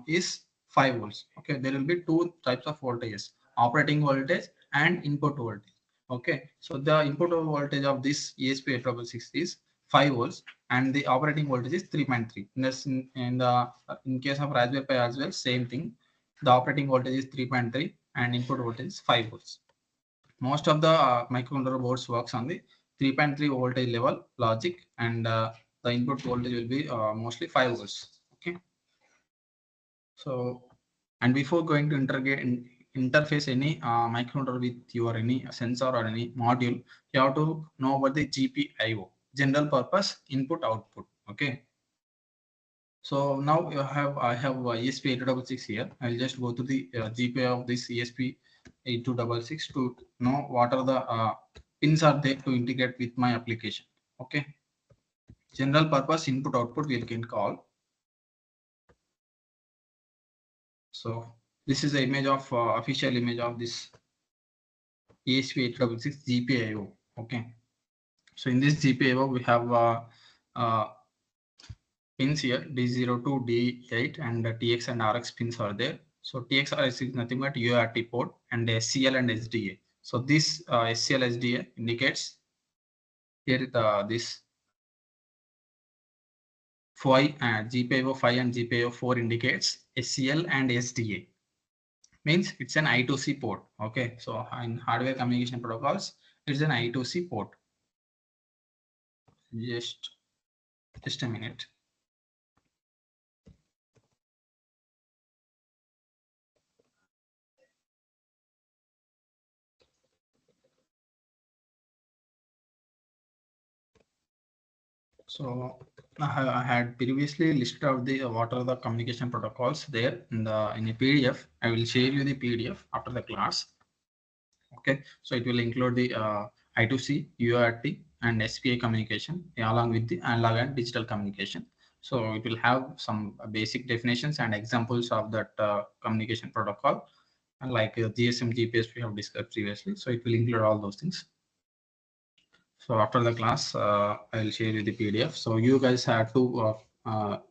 is 5 volts. Okay, there will be two types of voltages, operating voltage and input voltage. Okay, so the input voltage of this ESP8666 is 5 volts and the operating voltage is 3.3. In case of Raspberry Pi as well, same thing. The operating voltage is 3.3 and input voltage is 5 volts. Most of the microcontroller boards works on the 3.3 voltage level logic, and the input voltage will be mostly 5 volts. Okay, so and before going to interface any microcontroller with your any sensor or any module, you have to know about the GPIO, general purpose input output. Okay, so now I have ESP8266 here. I'll just go to the GPIO of this ESP8266 to know what are the pins are there to integrate with my application. Okay, general purpose input output we can call. So this is the image of official image of this ESP8266 GPIO. Okay, so in this GPIO we have pins here D0 to D8, and TX and RX pins are there. So TX RX is nothing but UART port, and SCL and SDA. So this SCL SDA indicates here this GPIO 5 and GPIO 4 indicates SCL and SDA. Means it's an I2C port. Okay, so in hardware communication protocols, it's an I2C port. Just a minute. So I had previously listed out the what are the communication protocols there in a PDF. I will share you the PDF after the class. Okay, so it will include the I2C, UART, and SPI communication along with the analog and digital communication. So it will have some basic definitions and examples of that communication protocol, like GSM, GPS we have discussed previously. So it will include all those things. So after the class, I'll share you the PDF. So you guys have to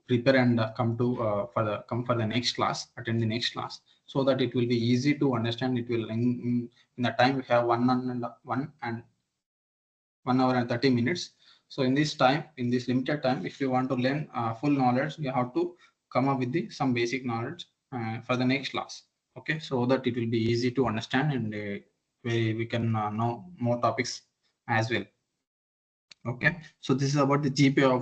prepare and come for the next class, attend the next class, so that it will be easy to understand. It will in the time we have 1 hour and 30 minutes. So in this time, in this limited time, if you want to learn full knowledge, you have to come up with some basic knowledge for the next class. Okay, so that it will be easy to understand, and we can know more topics as well. Okay, so this is about the GPIO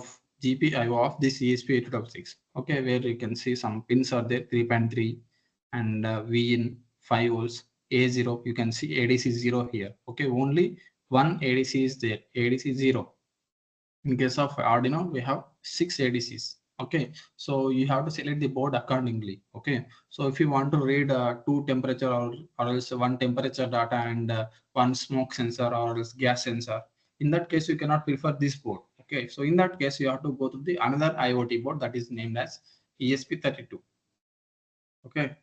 of this ESP8266. Okay, where you can see some pins are there, 3.3 and V in 5 volts, A0. You can see ADC 0 here. Okay, only one ADC is there, ADC 0. In case of Arduino, we have 6 ADCs. Okay, so you have to select the board accordingly. Okay, so if you want to read two temperature or else one temperature data and one smoke sensor or else gas sensor, in that case you cannot prefer this board. Okay, so in that case you have to go to the another IoT board that is named as ESP32. Okay,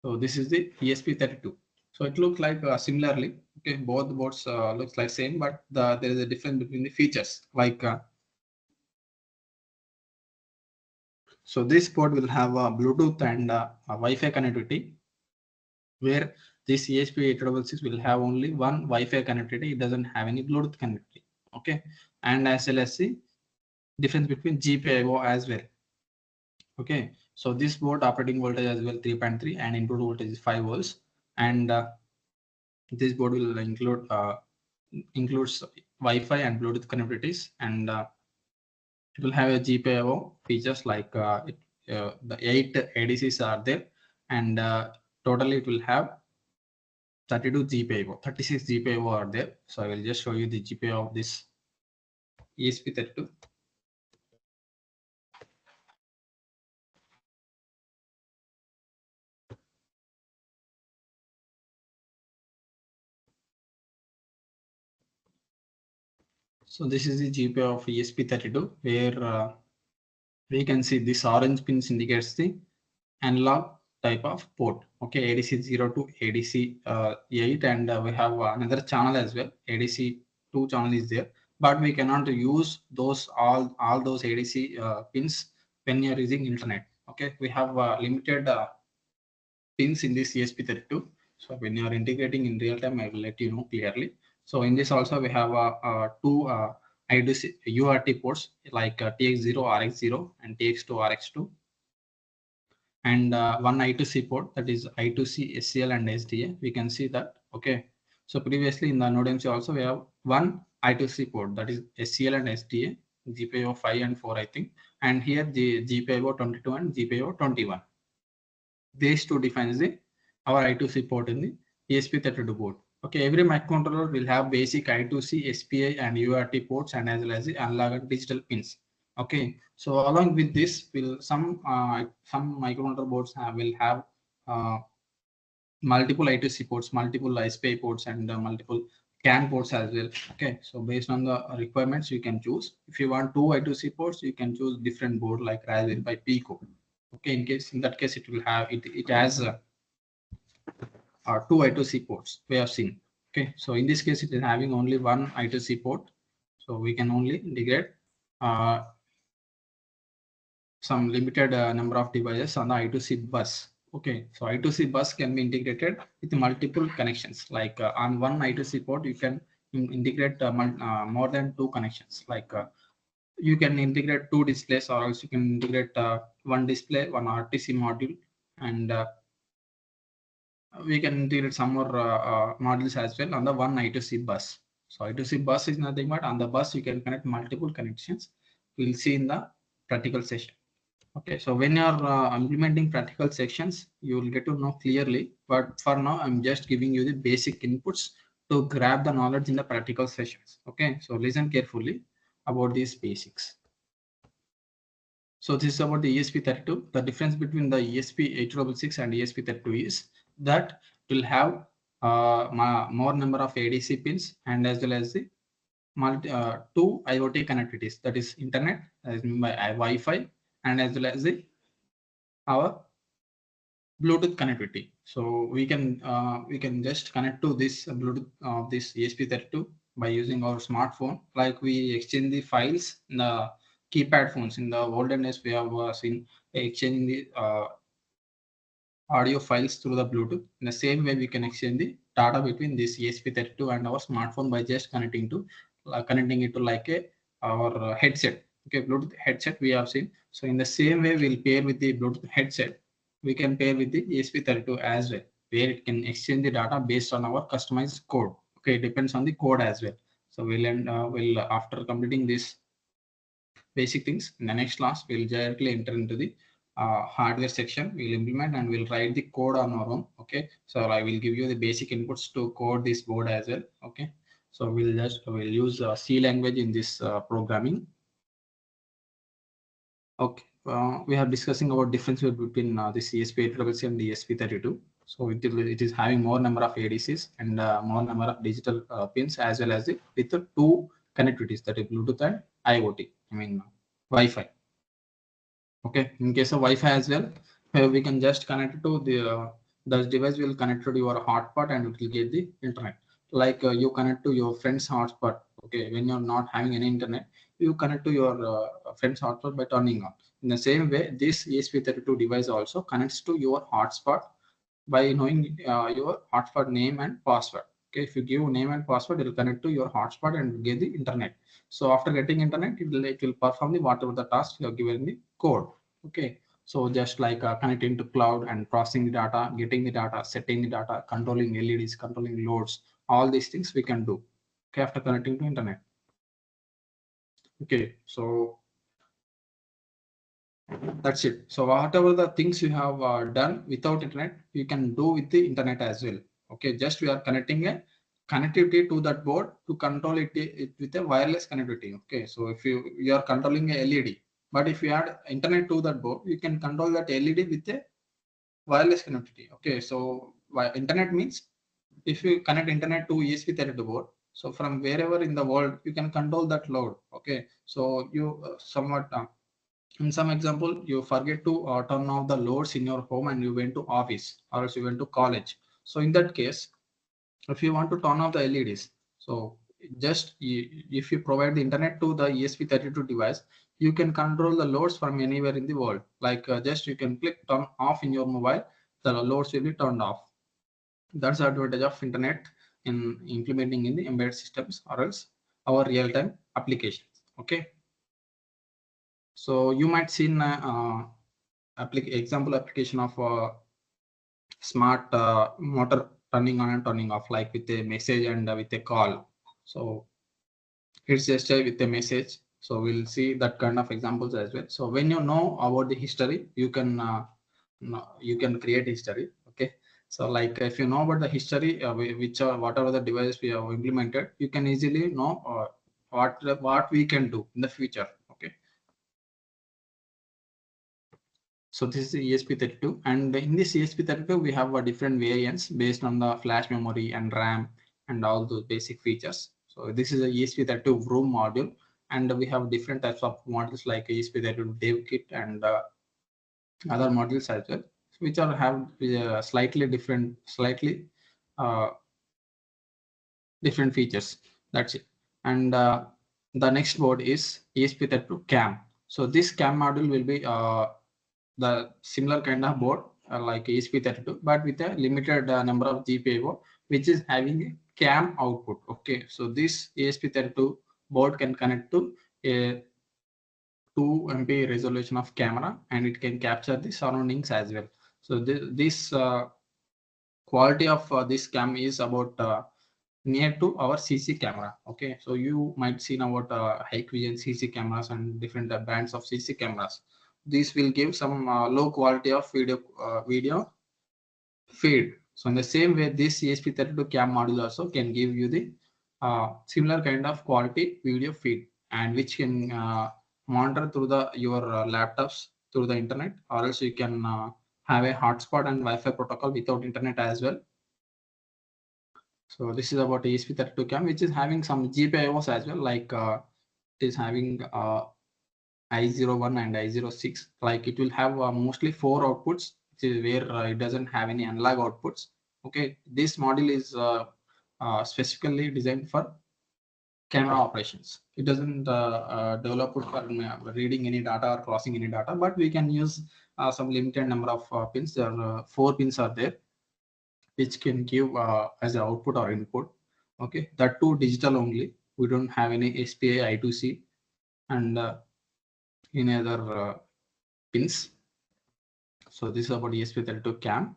so this is the ESP32. So it looks like similarly. Okay, both boards looks like same, but there is a difference between the features. Like so, this board will have a Bluetooth and Wi-Fi connectivity, where this ESP8266 will have only one Wi-Fi connectivity. It doesn't have any Bluetooth connectivity. Okay, and as well as the difference between GPIO as well. Okay, so this board operating voltage as well 3.3 and input voltage is 5 volts, and this board will includes Wi-Fi and Bluetooth connectivities, and it will have a GPIO features like the 8 ADCs are there, and totally it will have 32 GPIO, 36 GPIO are there. So I will just show you the GPIO of this ESP32. So this is the GPIO of ESP32, where we can see this orange pins indicates the analog type of port. Okay, ADC 0 to ADC 8, and we have another channel as well. ADC 2 channel is there, but we cannot use those all those ADC pins when you are using internet. Okay, we have limited pins in this ESP32. So when you are integrating in real time, I will let you know clearly. So in this also we have two I2C UART ports like TX0 RX0 and TX2 RX2, and one I2C port, that is I2C SCL and SDA. We can see that. Okay. So previously in the Node MC also we have one I2C port, that is SCL and SDA, GPIO 5 and 4 I think, and here the GPIO 22 and GPIO 21. These two defines the our I2C port in the ESP32 board. Okay, every microcontroller will have basic I2C, SPI and UART ports, and as well as the analog digital pins. Okay, so along with this, will some microcontroller boards will have multiple I2C ports, multiple SPI ports, and multiple CAN ports as well. Okay, so based on the requirements, you can choose. If you want two I2C ports, you can choose different board like Raspberry Pi Pico. Okay, in that case, it will have it has two I2C ports we have seen. Okay, so in this case, it is having only one I2C port, so we can only integrate some limited number of devices on the I2C bus. Okay, so I2C bus can be integrated with multiple connections. Like on one I2C port, you can integrate more than two connections. Like you can integrate two displays, or else you can integrate one display, one RTC module, and we can integrate some more modules as well on the one I2C bus. So I2C bus is nothing but on the bus you can connect multiple connections. We'll see in the practical session. Okay, so when you are implementing practical sections, you will get to know clearly. But for now, I'm just giving you the basic inputs to grab the knowledge in the practical sessions. Okay, so listen carefully about these basics. So this is about the ESP32. The difference between the ESP8266 and ESP32 is that it will have more number of ADC pins, and as well as the two IoT connectivities, that is internet, as by Wi-Fi, and as well as the our Bluetooth connectivity. So we can just connect to this Bluetooth of this ESP32 by using our smartphone. Like we exchange the files in the keypad phones. In the olden days, we have seen exchanging the audio files through the Bluetooth. In the same way, we can exchange the data between this ESP32 and our smartphone by just connecting it to like our headset. Okay, Bluetooth headset we have seen. So in the same way, we'll pair with the Bluetooth headset. We can pair with the ESP32 as well, where it can exchange the data based on our customized code. Okay, it depends on the code as well. So we'll after completing this basic things in the next class, we'll directly enter into the hardware section. We'll implement and we'll write the code on our own. Okay, so I will give you the basic inputs to code this board as well. Okay, so we'll use C language in this programming. Okay, we are discussing about difference between this ESP8266 and the ESP32. So it is having more number of ADCs and more number of digital pins, as well as with the two connectivities, that is Bluetooth and IoT. I mean Wi-Fi. Okay, in case of Wi-Fi as well, we can just connect it to the device will connect to your hotspot and it will get the internet. Like you connect to your friend's hotspot. Okay, when you're not having any internet, you connect to your friend's hotspot by turning on. In the same way, this ESP32 device also connects to your hotspot by knowing your hotspot name and password. Okay, if you give name and password, it will connect to your hotspot and get the internet. So after getting internet, it will perform the whatever the task you have given the code. Okay, so just like connecting to cloud and processing the data, getting the data, setting the data, controlling LEDs, controlling loads, all these things we can do. Okay, after connecting to internet. Okay, so that's it. So whatever the things you have done without internet, you can do with the internet as well. Okay, just we are connecting a connectivity to that board to control it with a wireless connectivity. Okay, so if you are controlling a LED, but if you add internet to that board, you can control that LED with a wireless connectivity. Okay, so internet means if you connect internet to ESP32 board, so from wherever in the world you can control that load. Okay, so you somewhat in some example, you forget to turn off the loads in your home and you went to office, or else you went to college. So in that case, if you want to turn off the LEDs, so just if you provide the internet to the ESP32 device, you can control the loads from anywhere in the world. Like just you can click turn off in your mobile, the loads will be turned off. That's the advantage of internet in implementing in the embedded systems or else our real-time applications. Okay. So you might see example application of smart motor turning on and turning off, like with a message and with a call. So it's just with a message. So we'll see that kind of examples as well. So when you know about the history, you can create history. Okay. So like if you know about the history, which whatever the devices we have implemented, you can easily know what we can do in the future. Okay. So this is ESP32, and in this ESP32 we have different variants based on the flash memory and RAM and all those basic features. So this is a ESP32 room module, and we have different types of modules like ESP32 dev kit and other modules as well, which are have slightly different uh, features. That's it. And the next board is ESP32 CAM. So this CAM module will be the similar kind of board like ESP32, but with a limited number of GPIO, which is having a CAM output. Okay, so this ESP32 board can connect to a 2 MP resolution of camera, and it can capture the surroundings as well. So this quality of this cam is about near to our CC camera. Okay, so you might see about Hikvision CC cameras and different brands of CC cameras. This will give some low quality of video feed. So in the same way, this ESP32 cam module also can give you the similar kind of quality video feed, and which can monitor through your laptops through the internet, or else you can have a hotspot and Wi-Fi protocol without internet as well. So this is about ESP32 cam, which is having some GPIOs as well, like it is having I01 and I06. Like it will have mostly 4 outputs, which is where it doesn't have any analog outputs. Okay, this module is specifically designed for camera operations. It doesn't develop it for reading any data or crossing any data, but we can use some limited number of pins. There are 4 pins are there, which can give as an output or input. Okay, that too digital only. We don't have any SPI I2C and any other pins. So this is about ESP32 CAM.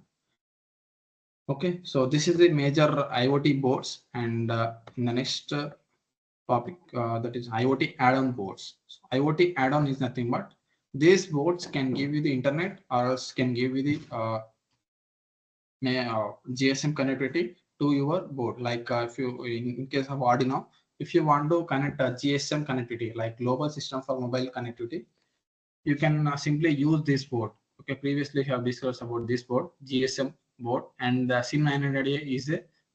Okay, so this is the major IoT boards, and in the next topic, that is IoT add-on boards. So IoT add-on is nothing but these boards can give you the internet, or else can give you the GSM connectivity to your board. Like if you in case of Arduino, if you want to connect a GSM connectivity, like global system for mobile connectivity, you can simply use this board. Okay, previously we have discussed about this board, GSM board, and the SIM900A is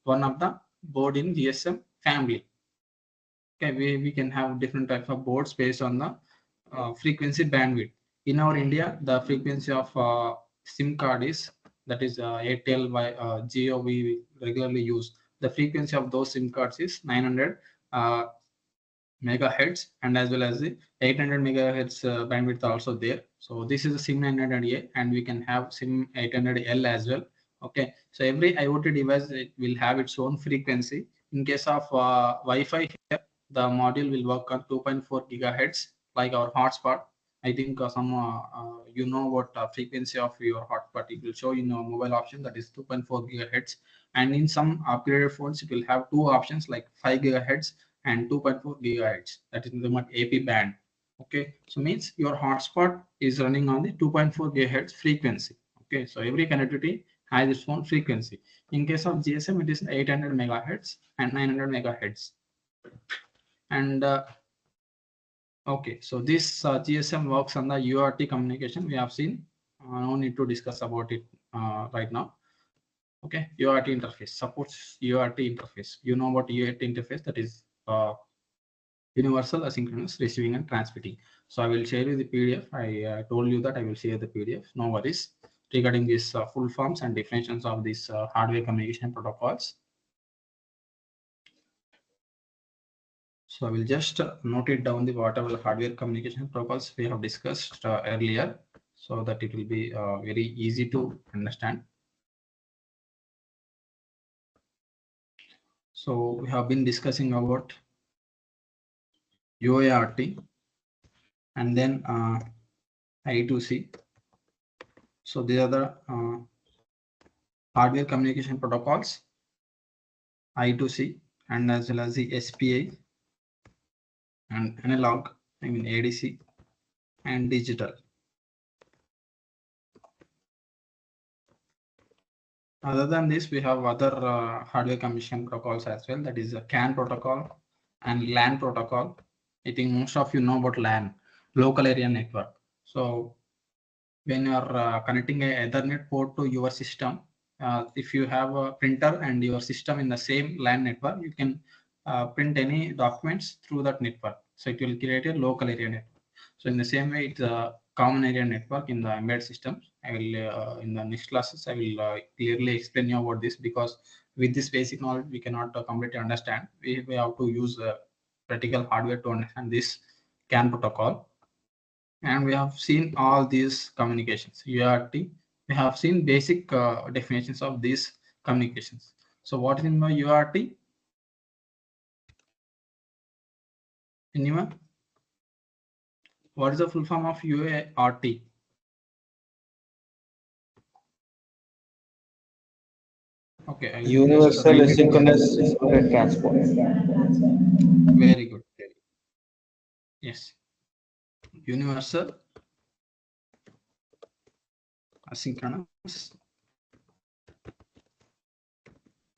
one of the board in GSM family. Okay, we can have different types of boards based on the frequency bandwidth. In our India, the frequency of SIM card is, that is Airtel by Jio we regularly use. The frequency of those SIM cards is 900 megahertz, and as well as the 800 megahertz bandwidth also there. So this is a SIM 900A, and we can have SIM 800L as well. Okay, so every IoT device, it will have its own frequency. In case of Wi-Fi here, the module will work on 2.4 gigahertz, like our hotspot. I think you know what frequency of your hotspot. It will show in your mobile option, that is 2.4 gigahertz, and in some upgraded phones it will have 2 options like 5 gigahertz and 2.4 gigahertz, that is the AP band. Okay, so means your hotspot is running on the 2.4 gigahertz frequency. Okay, so every connectivity has its own frequency. In case of GSM, it is 800 megahertz and 900 megahertz. And okay, so this GSM works on the UART communication. We have seen. No need to discuss about it right now. Okay, UART interface supports UART interface. You know what UART interface, that is universal asynchronous receiving and transmitting. So I will share you the PDF. I told you that I will share the PDF. No worries regarding these full forms and definitions of these hardware communication protocols. So I will just note it down the whatever hardware communication protocols we have discussed earlier, so that it will be very easy to understand. So we have been discussing about UART and then I2C. So these are the hardware communication protocols, I2C, and as well as the SPI and analog, I mean ADC, and digital. Other than this, we have other hardware communication protocols as well. That is a CAN protocol and LAN protocol. I think most of you know about LAN, local area network. So when you are connecting a Ethernet port to your system, if you have a printer and your system in the same LAN network, you can print any documents through that network. So it will create a local area network. So in the same way, it's a common area network in the embedded systems. I will in the next classes, I will clearly explain you about this, because with this basic knowledge, we cannot completely understand. We have to use practical hardware to understand this CAN protocol. And we have seen all these communications, UART. We have seen basic definitions of these communications. So what is in my UART? Anyone? What is the full form of UART? Okay. Universal Asynchronous Rate Transport. Very good. Yes. Universal asynchronous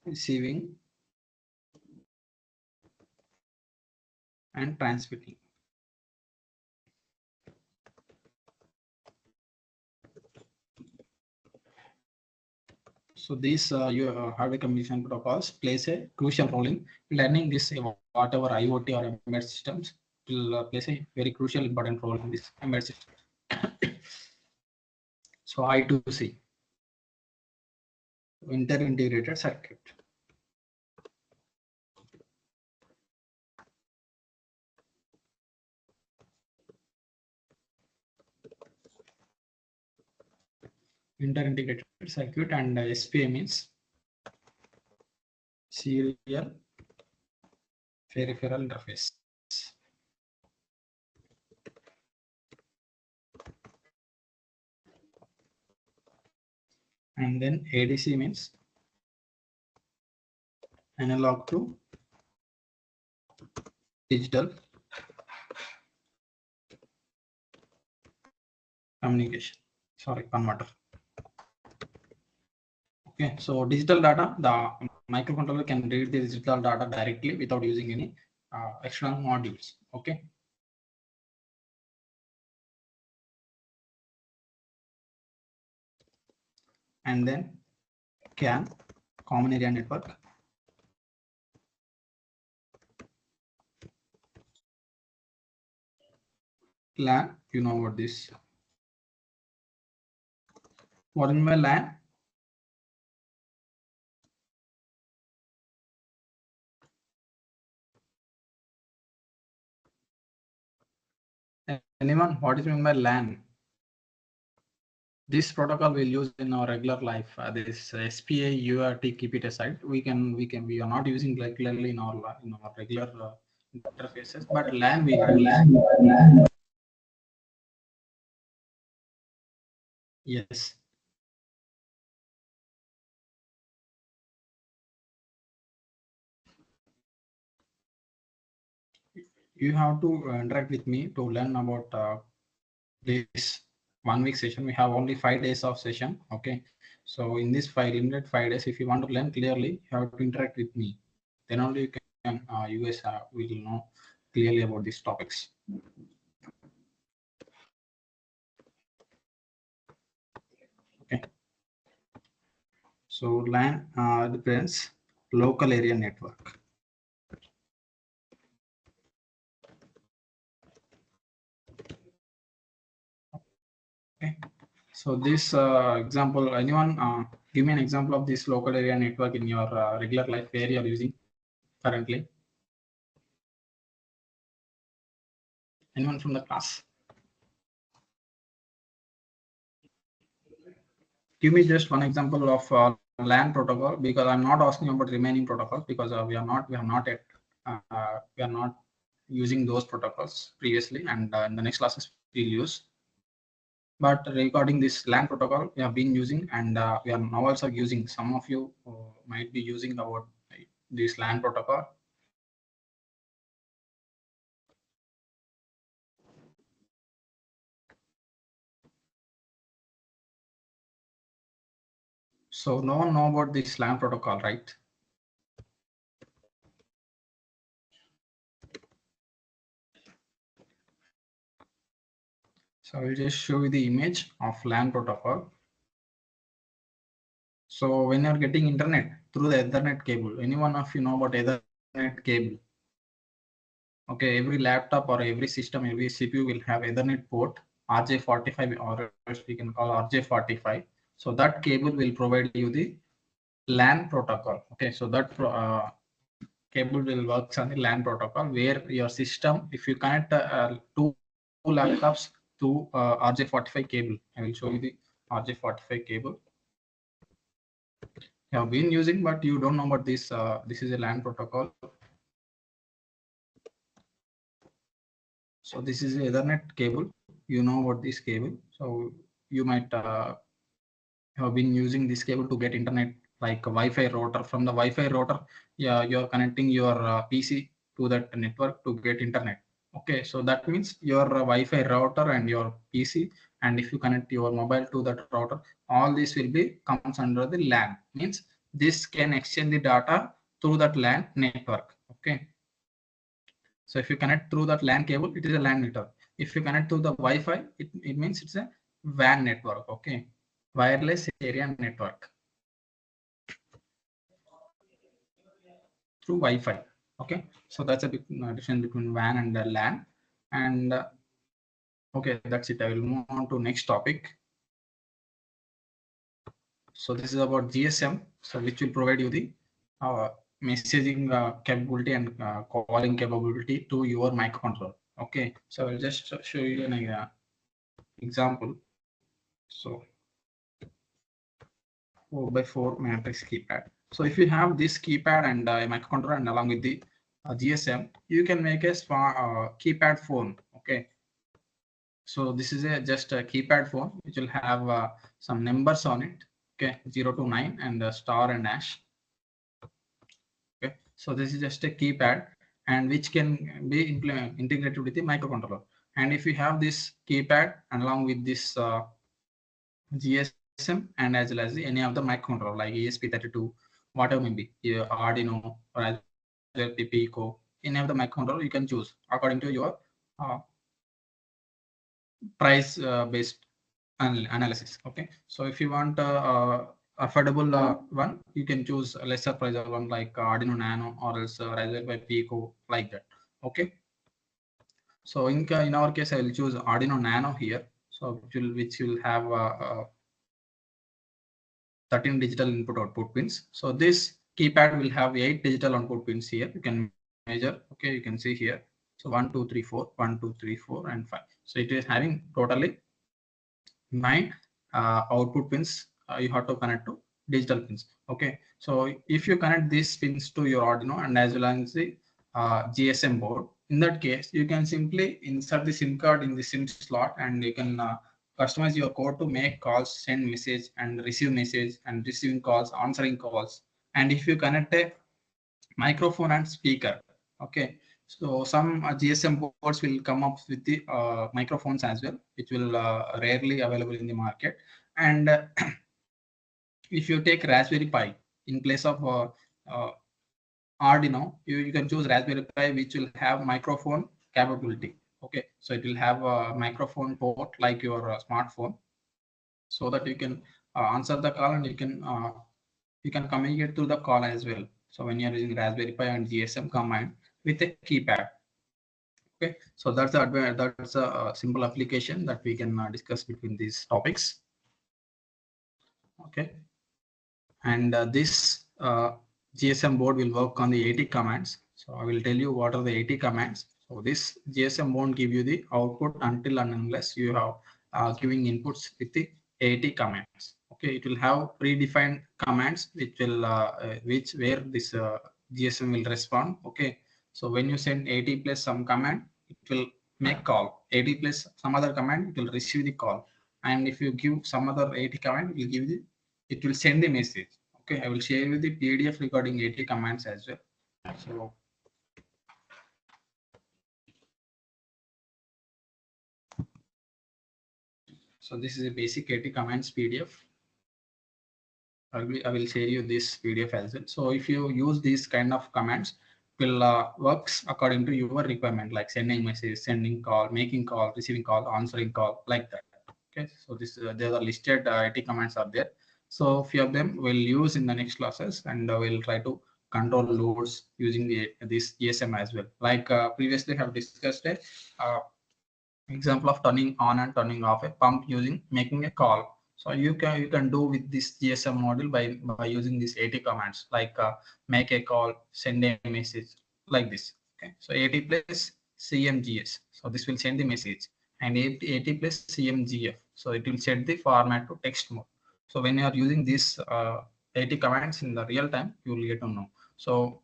receiving and transmitting. So these hardware communication protocols plays a crucial role in learning this whatever IoT or embedded systems will plays a very crucial important role in this embedded system. So I2C, inter-integrated circuit. Inter-integrated circuit, and SPA means serial peripheral interface. And then ADC means analog to digital communication. Sorry, converter. Okay, so digital data, the microcontroller can read the digital data directly without using any external modules. Okay. And then CAN, common area network. LAN, you know what this. What in my LAN? Anyone? What is meant by LAN? This protocol we'll use in our regular life. This SPA UART, keep it aside. We are not using regularly in our regular interfaces, but LAN we use. Yes. You have to interact with me to learn about this 1 week session. We have only 5 days of session. Okay. So in this limited 5 days, if you want to learn clearly, you have to interact with me. Then only you can, you guys will know clearly about these topics. Okay. So LAN represents local area network. Okay. So this example, anyone give me an example of this local area network in your regular life where you are using currently? Anyone from the class? Give me just one example of LAN protocol, because I'm not asking about remaining protocols, because we are not using those protocols previously, and in the next classes we'll use. But regarding this LAN protocol, we have been using, and we are now also using. Some of you might be using about this LAN protocol. So no one know about this LAN protocol, right? So I will just show you the image of LAN protocol. So when you're getting internet through the Ethernet cable, any one of you know about Ethernet cable? Okay, every laptop or every system, every CPU will have Ethernet port RJ45, or we can call RJ45. So that cable will provide you the LAN protocol. Okay, so that cable will work on the LAN protocol, where your system, if you connect two laptops to RJ45 cable, I will show you the RJ45 cable. You have been using, but you don't know about this. This is a LAN protocol. So this is a Ethernet cable. You know about this cable. So you might have been using this cable to get internet, like a Wi-Fi router. From the Wi-Fi router, yeah, you're connecting your PC to that network to get internet. Okay, so that means your Wi-Fi router and your PC, and if you connect your mobile to that router, all this will be comes under the LAN. Means this can exchange the data through that LAN network. Okay. So if you connect through that LAN cable, it is a LAN network. If you connect to the Wi-Fi, it means it's a WAN network. Okay, wireless area network through Wi-Fi. Okay, so that's a big difference between WAN and LAN. And okay, that's it. I will move on to next topic. So this is about GSM, so which will provide you the messaging capability and calling capability to your microcontroller. Okay, so I'll just show you an example. So 4x4 matrix keypad. So if you have this keypad and a microcontroller, and along with the GSM, you can make a keypad phone. Okay, so this is just a keypad phone which will have some numbers on it. Okay, 0 to 9 and star and hash. Okay, so this is just a keypad, and which can be integrated with the microcontroller. And if you have this keypad and along with this GSM, and as well as any of the microcontroller like ESP32, whatever may be, Arduino or as well Pico, any of the microcontroller you can choose according to your price based analysis. Okay, so if you want affordable one, you can choose a lesser price one like Arduino Nano or else Raspberry Pi Pico, like that. Okay, so in our case I will choose Arduino Nano here, so which will have 13 digital input output pins. So this keypad will have 8 digital output pins here. You can measure. Okay, you can see here. So 1, 2, 3, 4, 1, 2, 3, 4, and 5. So it is having totally 9 output pins. You have to connect to digital pins. Okay, so if you connect these pins to your Arduino and as well as the GSM board, in that case you can simply insert the SIM card in the SIM slot, and you can customize your code to make calls, send message, and receive message, and receiving calls, answering calls. And if you connect a microphone and speaker, okay, so some GSM boards will come up with the microphones as well, which will rarely available in the market. And if you take Raspberry Pi in place of Arduino, you can choose Raspberry Pi, which will have microphone capability. Okay, so it will have a microphone port like your smartphone, so that you can answer the call, and you can communicate through the call as well. So when you are using Raspberry Pi and GSM combined with a keypad. Okay, so that's a simple application that we can discuss between these topics. Okay, and this GSM board will work on the 80 commands. So I will tell you what are the 80 commands. So So this GSM won't give you the output until and unless you have giving inputs with the AT commands. Okay, it will have predefined commands which will which where this GSM will respond. Okay, so when you send AT plus some command, it will make call. AT plus some other command, it will receive the call. And if you give some other AT command, it will give the, it will send the message. Okay, I will share you the PDF regarding AT commands as well. So this is a basic AT commands PDF. I will share you this PDF as well. So if you use these kind of commands, will works according to your requirement, like sending message, sending call, making call, receiving call, answering call, like that. Okay, so this there are listed IT commands are there. So few of them we'll use in the next classes, and we'll try to control loads using this GSM as well. Like previously have discussed a example of turning on and turning off a pump using making a call. So you can do with this GSM module by using these AT commands, like make a call, send a message, like this. Okay, so AT plus CMGS, so this will send the message, and AT plus CMGF, so it will set the format to text mode. So when you are using these AT commands in the real time, you will get to know. So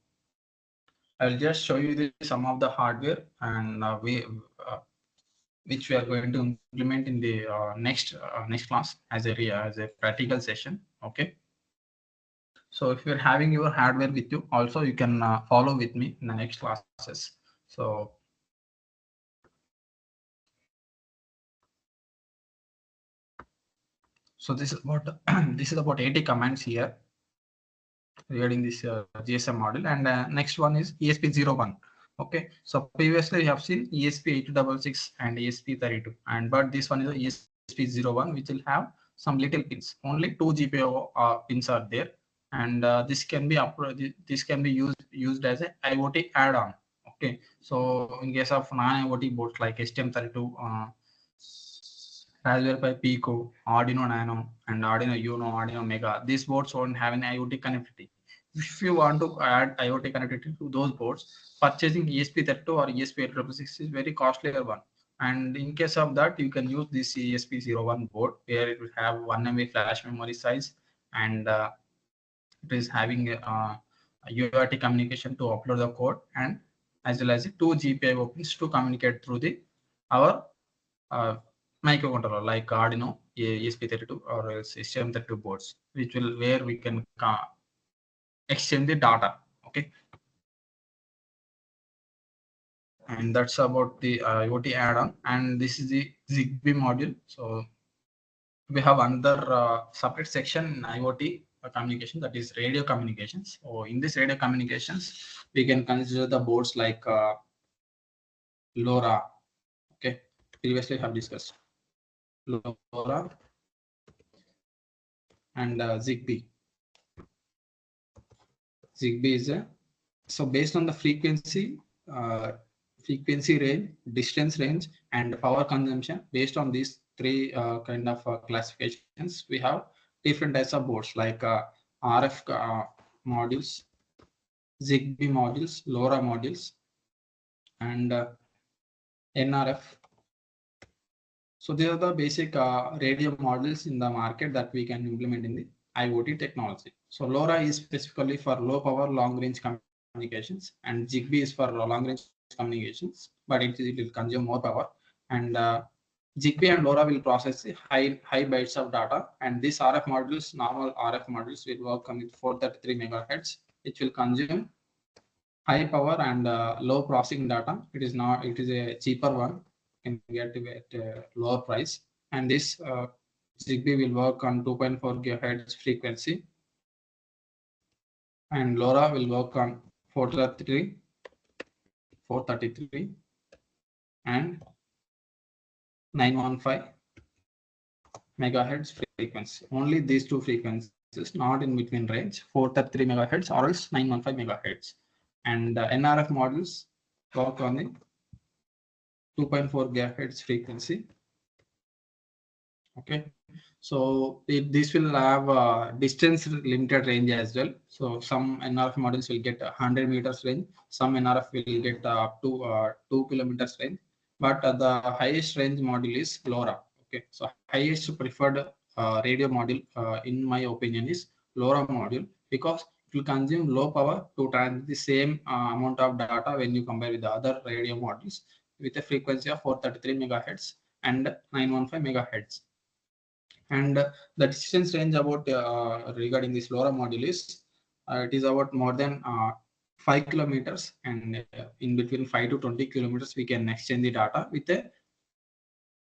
I'll just show you some of the hardware, and which we are going to implement in the next class as a practical session. Okay, so if you're having your hardware with you, also you can follow with me in the next classes. So this is about this is about 80 commands here regarding this GSM model, and next one is ESP01. Okay, so previously you have seen ESP8266 and ESP32, and but this one is ESP01, which will have some little pins. Only 2 GPIO pins are there, and this can be used as a IoT add-on. Okay, so in case of non-IoT boards like STM32, Raspberry Pi Pico, Arduino Nano, and Arduino Uno, Arduino Mega, these boards won't have an IoT connectivity. If you want to add IoT connectivity to those boards, purchasing ESP32 or ESP8666 is very costlier one. And in case of that, you can use this ESP01 board, where it will have 1 MB flash memory size, and it is having a UART communication to upload the code, and as well as 2 GPIO pins to communicate through our microcontroller like Arduino, ESP32 or else STM32 boards, which will where we can exchange the data. Okay, and that's about the IoT add-on, and this is the Zigbee module. So we have another separate section in IoT communication, that is radio communications. So in this radio communications, we can consider the boards like LoRa. Okay, previously have discussed LoRa and Zigbee. Zigbee is so based on the frequency range, distance range, and power consumption. Based on these three kind of classifications, we have different types of boards like RF modules, Zigbee modules, LoRa modules, and NRF. So these are the basic radio modules in the market that we can implement in the IoT technology. So LoRa is specifically for low power, long range communications, and Zigbee is for long range communications, but it will consume more power. And Zigbee and LoRa will process high bytes of data, and these RF modules, normal RF modules, will work on with 433 megahertz, which will consume high power and low processing data. It is a cheaper one, can get at a lower price. And this Zigbee will work on 2.4 gigahertz frequency, and LoRa will work on 433 and 915 megahertz frequency. Only these two frequencies, not in between range, 433 megahertz or else 915 megahertz. And NRF modules work on the 2.4 gigahertz frequency. Okay, so this will have a distance limited range as well. So some NRF models will get 100 meters range, some NRF will get up to 2 kilometers range, but the highest range model is LoRa. Okay, so highest preferred radio module in my opinion is LoRa module, because it will consume low power to transmit the same amount of data when you compare with the other radio modules with a frequency of 433 megahertz and 915 megahertz. And the distance range about regarding this LoRa module is it is about more than 5 kilometers, and in between 5 to 20 kilometers we can exchange the data with a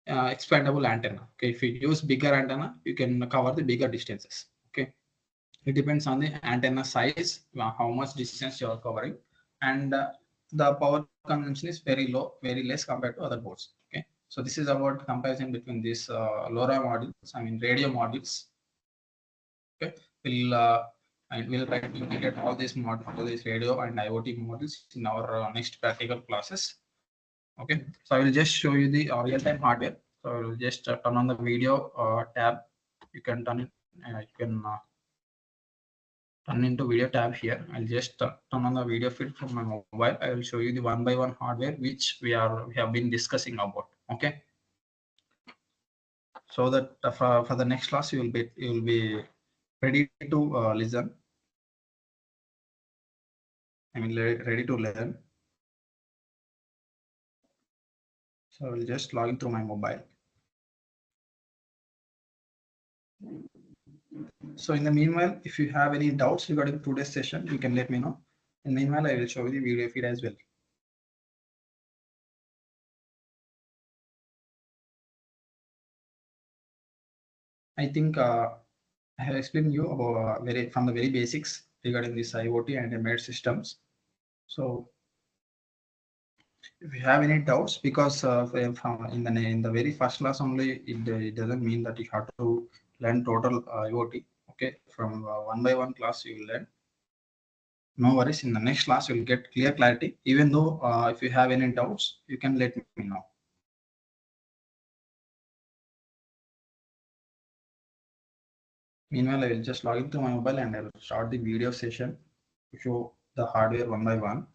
expandable antenna. Okay, if you use bigger antenna, you can cover the bigger distances. Okay, it depends on the antenna size, how much distance you are covering, and the power consumption is very low, very less compared to other boards. Okay, so this is about comparison between these LoRa modules, I mean radio modules. Okay, we'll try to integrate all these radio and IoT models in our next practical classes. Okay, so I will just show you the real-time hardware. So I will just turn on the video tab. You can turn it. You can turn into video tab here. I'll just turn on the video feed from my mobile. I will show you the one by one hardware which we have been discussing about. Okay, so that for the next class you will be ready to listen. I mean ready to learn. So I will just log in through my mobile. So in the meanwhile, if you have any doubts regarding today's session, you can let me know. In the meanwhile, I will show you the video feed as well. I think I have explained you about from the very basics regarding this IoT and embedded systems. So if you have any doubts, because in the very first class only, it doesn't mean that you have to learn total IoT. Okay, from one by one class you will learn. No worries. In the next class, you'll get clear clarity. Even though if you have any doubts, you can let me know. Meanwhile, I will just log into my mobile and I will start the video session to show the hardware one by one.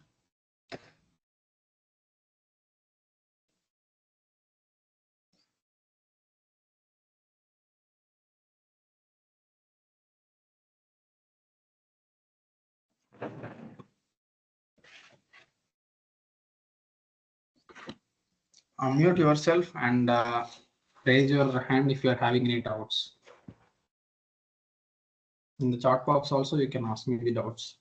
Unmute yourself and raise your hand if you are having any doubts. In the chat box also, you can ask me the doubts.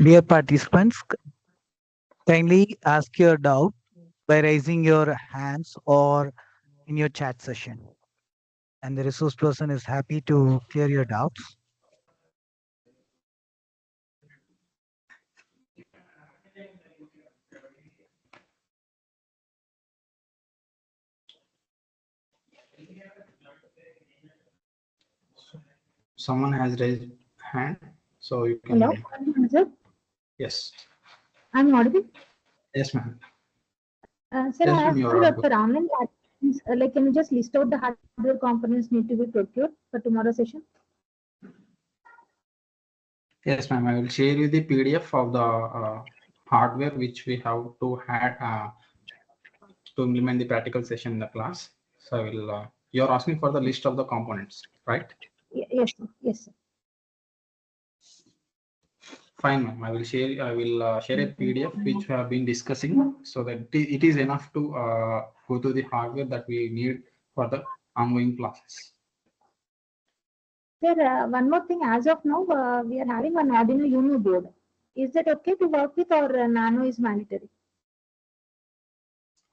Dear participants, kindly ask your doubt by raising your hands or in your chat session. And the resource person is happy to clear your doubts. Someone has raised hand, so you can. Hello, sir. Yes. I'm audible. Yes, ma'am. Sir, Yes, I have ma'am, you are heard audible. for online classes, like, can you just list out the hardware components need to be procured for tomorrow's session? Yes, ma'am. I will share you the PDF of the hardware which we have to to implement the practical session in the class. So I will. You're asking for the list of the components, right? Yes, sir. Yes, sir. Fine, ma'am. I will share a PDF which we have been discussing, so that it is enough to go to the hardware that we need for the ongoing classes. Sir, one more thing. As of now, we are having an Arduino Uno board. Is that okay to work with, or Nano is mandatory?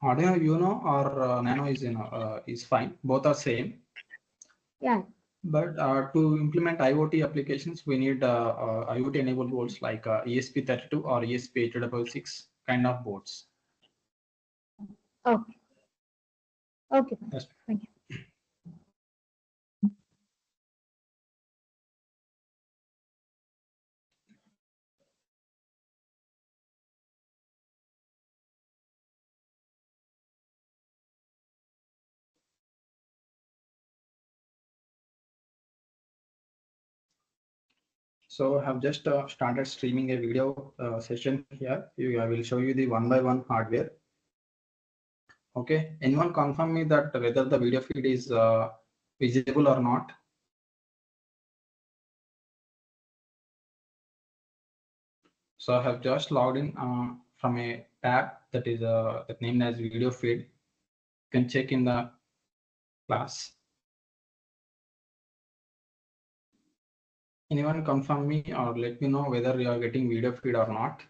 Arduino Uno or Nano is fine. Both are same. Yeah. But to implement IoT applications, we need IoT enabled boards like ESP32 or ESP8266 kind of boards. Okay. Okay, fine. Yes. Thank you. So I have just started streaming a video session here. I will show you the one by one hardware. Okay, anyone confirm me that whether the video feed is visible or not? So I have just logged in from a tab that is that named as video feed. You can check in the class. Anyone confirm me or let me know whether you are getting video feed or not?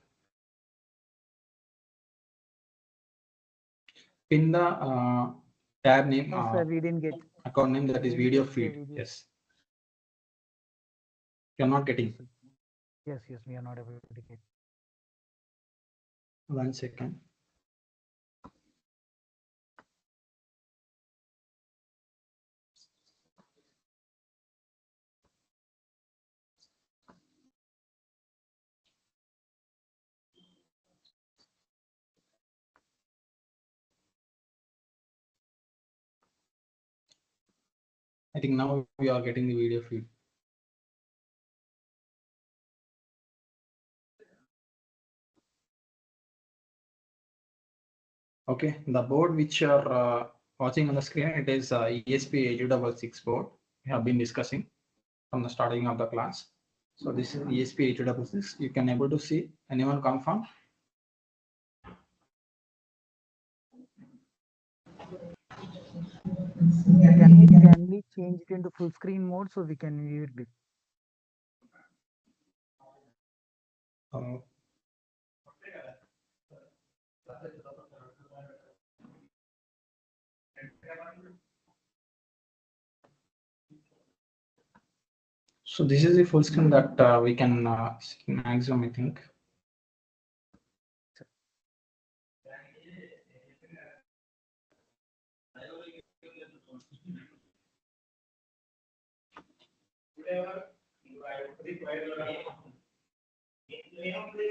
Pin the tab name, No, sir, we didn't get. account name, that is We didn't video get the feed. video. Yes. You're not getting. Yes, we are not able to get. 1 second. I think now we are getting the video feed. Okay, the board which you are watching on the screen, it is ESP8266 board we have been discussing from the starting of the class. So this is ESP8266. You can able to see. Anyone confirm? Can we change it into full screen mode so we can view it? Uh, so this is the full screen that we can see maximum, I think.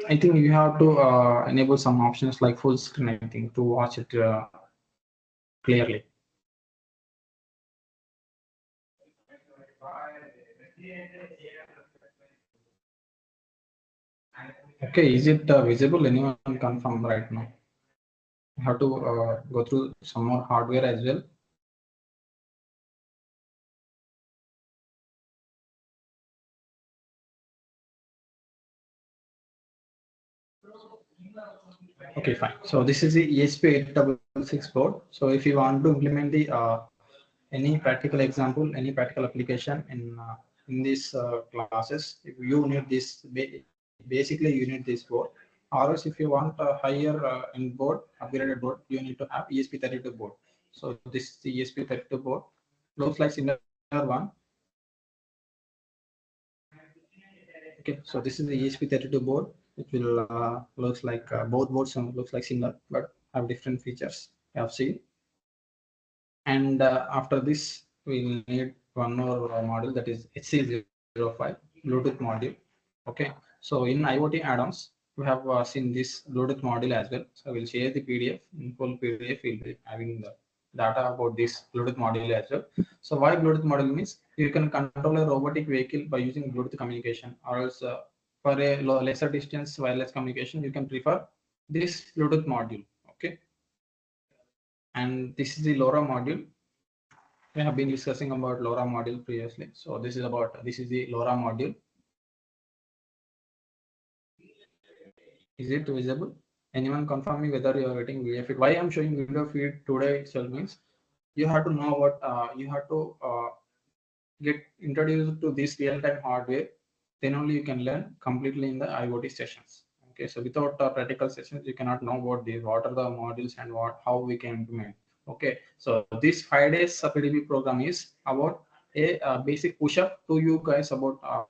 I think you have to enable some options like full screen, I think, to watch it clearly. Okay, is it visible? Anyone confirm right now? You have to go through some more hardware as well. Okay, fine. So this is the ESP8266 board. So if you want to implement the any practical example, any practical application in these classes, if you need this, basically you need this board. Or else if you want a higher end board, upgraded board, you need to have ESP32 board. So this is the ESP32 board. Looks like similar one. Okay, so this is the ESP32 board. It will looks like both boards looks like similar, but have different features. You have seen. And after this, we need one more module, that is HC05 Bluetooth module. Okay, so in IoT add-ons, we have seen this Bluetooth module as well. So we'll share the PDF. In full PDF, we'll be having the data about this Bluetooth module as well. So why Bluetooth module means you can control a robotic vehicle by using Bluetooth communication, or else for a lesser distance wireless communication, you can prefer this Bluetooth module. Okay, and this is the LoRa module. We have been discussing about LoRa module previously. So this is the LoRa module. Is it visible? Anyone confirm me whether you are getting video feed? Why I'm showing video feed today itself means you have to know what you have to get introduced to this real-time hardware. Then only you can learn completely in the IoT sessions. Okay, so without practical sessions, you cannot know what are the modules and how we can implement. Okay, so this 5 days PDP program is about a basic push-up to you guys about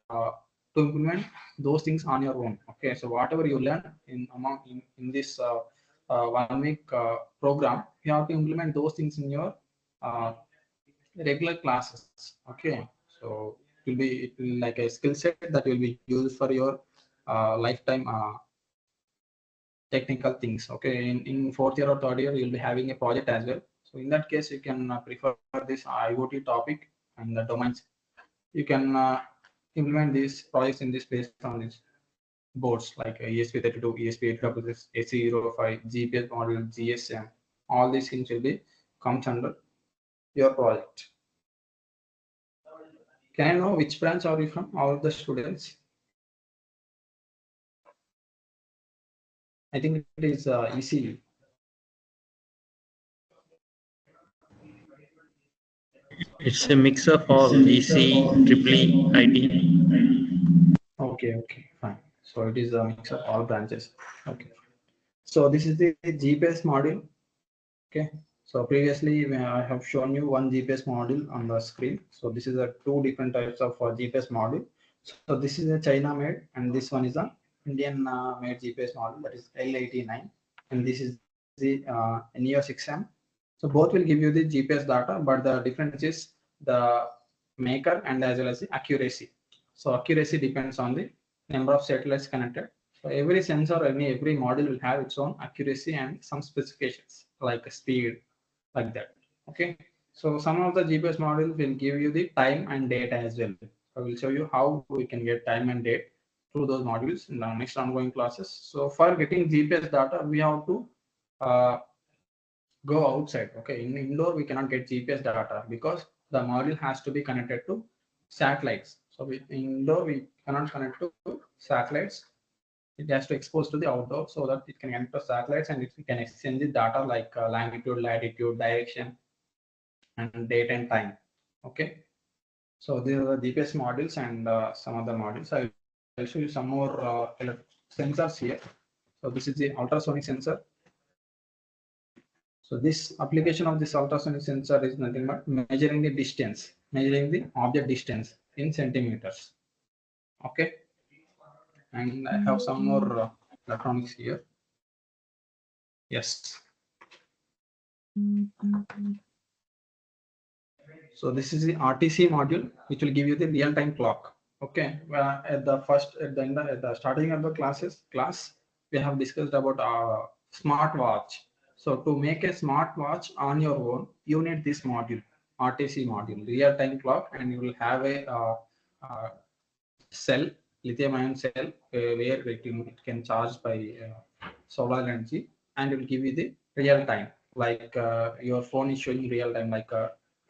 to implement those things on your own. Okay, so whatever you learn in this 1 week program, you have to implement those things in your regular classes. Okay, so it will like a skill set that will be used for your lifetime technical things. Okay, in 4th year or 3rd year, you'll be having a project as well. So in that case, you can prefer this IoT topic and the domains. You can implement these projects in this based on these boards like ESP32, ESP866, AC05, GPS module, GSM. All these things will be comes under your project. Can I know which branch are you from? All of the students. I think it is ECE. It's a mix of all EC, triple IT. Okay, fine. So it is a mix of all branches. Okay. So this is the GPS module. Okay. So previously I have shown you one GPS module on the screen. So this is a two different types of GPS module. So this is a China made and this one is a Indian made GPS module, that is L89, and this is the Neo 6M. So both will give you the GPS data, but the difference is the maker and as well as the accuracy. So accuracy depends on the number of satellites connected. So every sensor, every module will have its own accuracy and some specifications like speed, like that. Okay. So some of the GPS module will give you the time and date as well. I will show you how we can get time and date through those modules in the next ongoing classes. So for getting GPS data, we have to uh, go outside. Okay, in indoor we cannot get GPS data because the module has to be connected to satellites. So in indoor we cannot connect to satellites. It has to expose to the outdoor so that it can connect to satellites and it can exchange the data like longitude, latitude, direction, and date and time. Okay, so these are the GPS modules and some other modules. I will show you some more sensors here. So this is the ultrasonic sensor. So this application of this ultrasonic sensor is nothing but measuring the distance, measuring the object distance in centimeters. Okay, and I have some more electronics here. Yes. So this is the RTC module, which will give you the real-time clock. Okay, at the starting of the class, we have discussed about smartwatch. So to make a smartwatch on your own, you need this module, RTC module, real-time clock, and you will have a uh, cell, lithium-ion cell, where it can charge by solar energy, and it will give you the real time. Like your phone is showing real time, like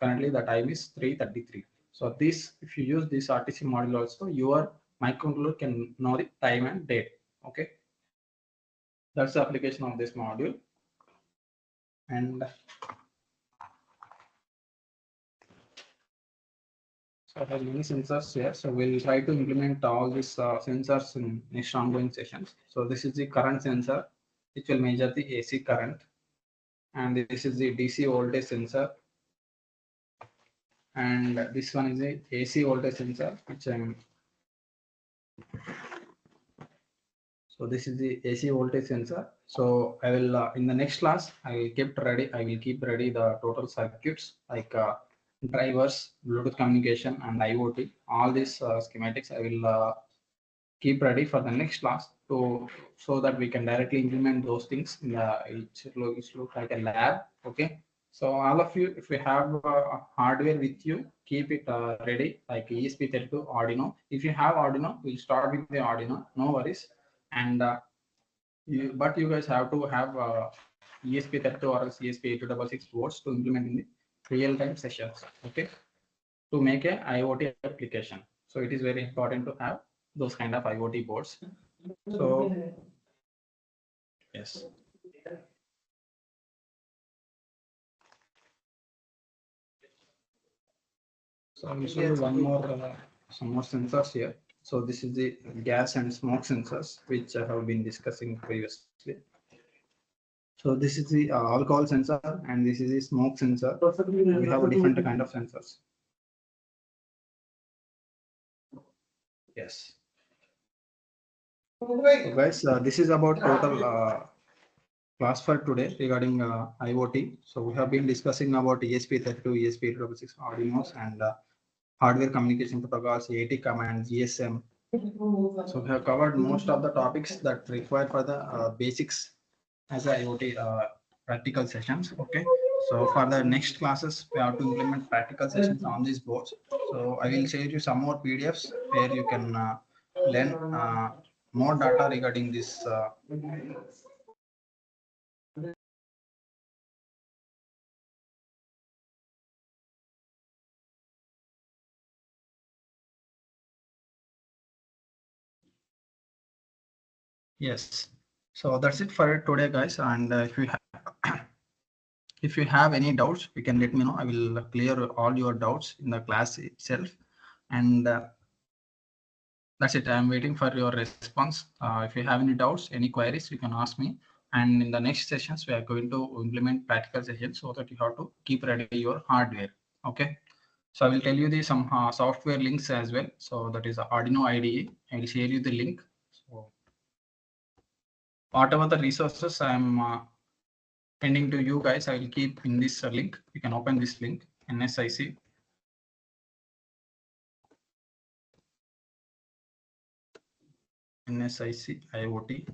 currently the time is 3:33. So this, if you use this RTC module also, your microcontroller can know the time and date. Okay, that's the application of this module. And so I have many sensors here. So we'll try to implement all these sensors in next ongoing sessions. So this is the current sensor, which will measure the AC current. And this is the DC voltage sensor. And this one is the AC voltage sensor, which so this is the AC voltage sensor. So I will in the next class I will keep ready the total circuits like drivers, Bluetooth communication, and IoT. All these schematics I will keep ready for the next class to so that we can directly implement those things in the it looks like a lab. Okay, so all of you, if you have hardware with you, keep it ready like ESP32, Arduino. If you have Arduino, we'll start with the Arduino, no worries. And but you guys have to have ESP32 or else ESP8266 boards to implement in the real-time sessions. Okay, to make a IoT application. So it is very important to have those kind of IoT boards. So yes. So I'm show you one more some more sensors here. So this is the gas and smoke sensors which I have been discussing previously. So this is the alcohol sensor and this is the smoke sensor. We have a different kind of sensors. Yes. So guys, this is about total class for today regarding IoT. So we have been discussing about ESP32, ESP866 Arduinos and hardware communication protocols, AT command, GSM. So we have covered most of the topics that required for the basics as a IoT practical sessions. Okay. So for the next classes, we have to implement practical sessions on these boards. So I will share you some more PDFs where you can learn more data regarding this. Yes. So that's it for today, guys. And if you have any doubts, you can let me know. I will clear all your doubts in the class itself. And that's it. I'm waiting for your response. If you have any doubts, any queries, you can ask me. And in the next sessions, we are going to implement practical sessions so that you have to keep ready your hardware. Okay. So I will tell you the some software links as well. So that is Arduino IDE. I will share you the link. So whatever the resources I'm sending to you guys, I will keep in this link. You can open this link, NSIC. NSIC IoT.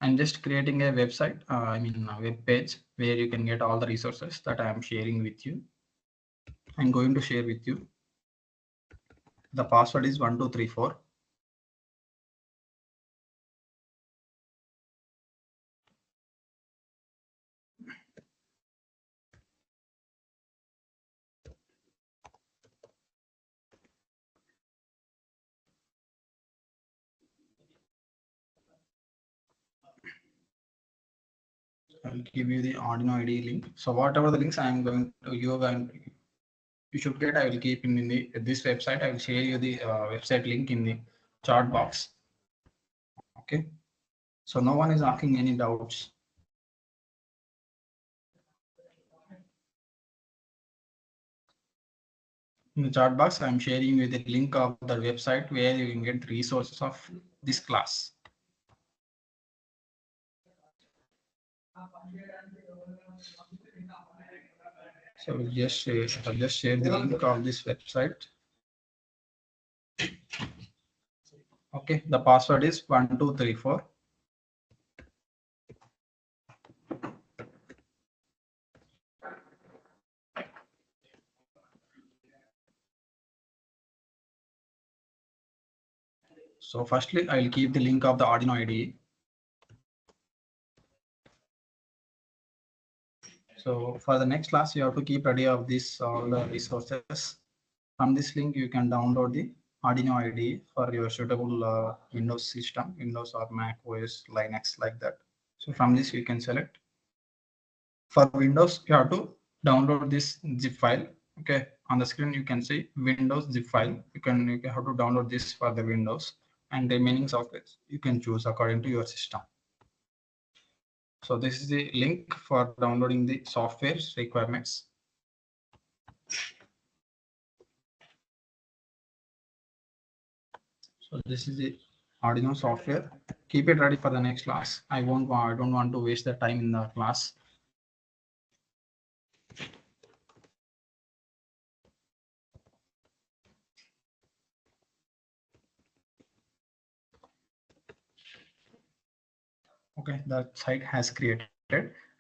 I'm just creating a website, I mean a web page where you can get all the resources that I am sharing with you. I'm going to share with you. The password is 1234. I'll give you the Arduino IDE link. So whatever the links I am going to you should get, I will keep in the this website. I will share you the website link in the chat box. Okay. So no one is asking any doubts. In the chat box, I'm sharing you the link of the website where you can get resources of this class. So I'll just share the link of this website. Okay, the password is 1234. So firstly, I'll keep the link of the Arduino IDE. So for the next class, you have to keep ready of this all the resources. From this link, you can download the Arduino IDE for your suitable Windows system, Windows or Mac OS, Linux, like that. So from this, you can select. For Windows, you have to download this zip file. Okay, on the screen you can see Windows zip file. You can have to download this for the Windows, and remaining software you can choose according to your system. So this is the link for downloading the software requirements. So this is the Arduino software. Keep it ready for the next class. I don't want to waste the time in the class. Okay, the site has created,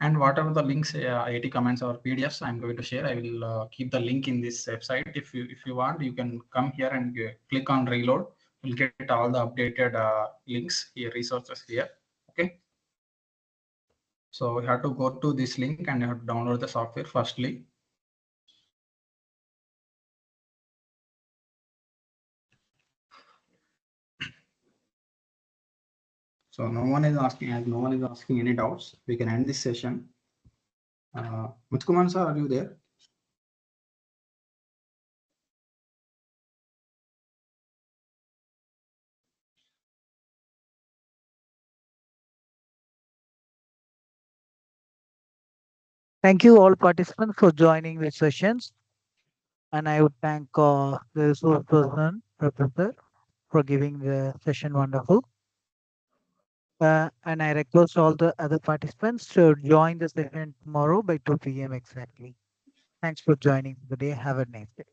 and whatever the links, IIT comments or PDFs I'm going to share, I will keep the link in this website. If you want, you can come here and click on reload. You'll get all the updated links here, resources here. Okay. So you have to go to this link and you have to download the software firstly. So no one is asking, as no one is asking any doubts, we can end this session. Muthukumaran sir, are you there? Thank you all participants for joining the sessions. And I would thank the resource person Professor, for giving the session wonderful. And I request all the other participants to join the session tomorrow by 2 p.m. exactly. Thanks for joining today. Have a nice day.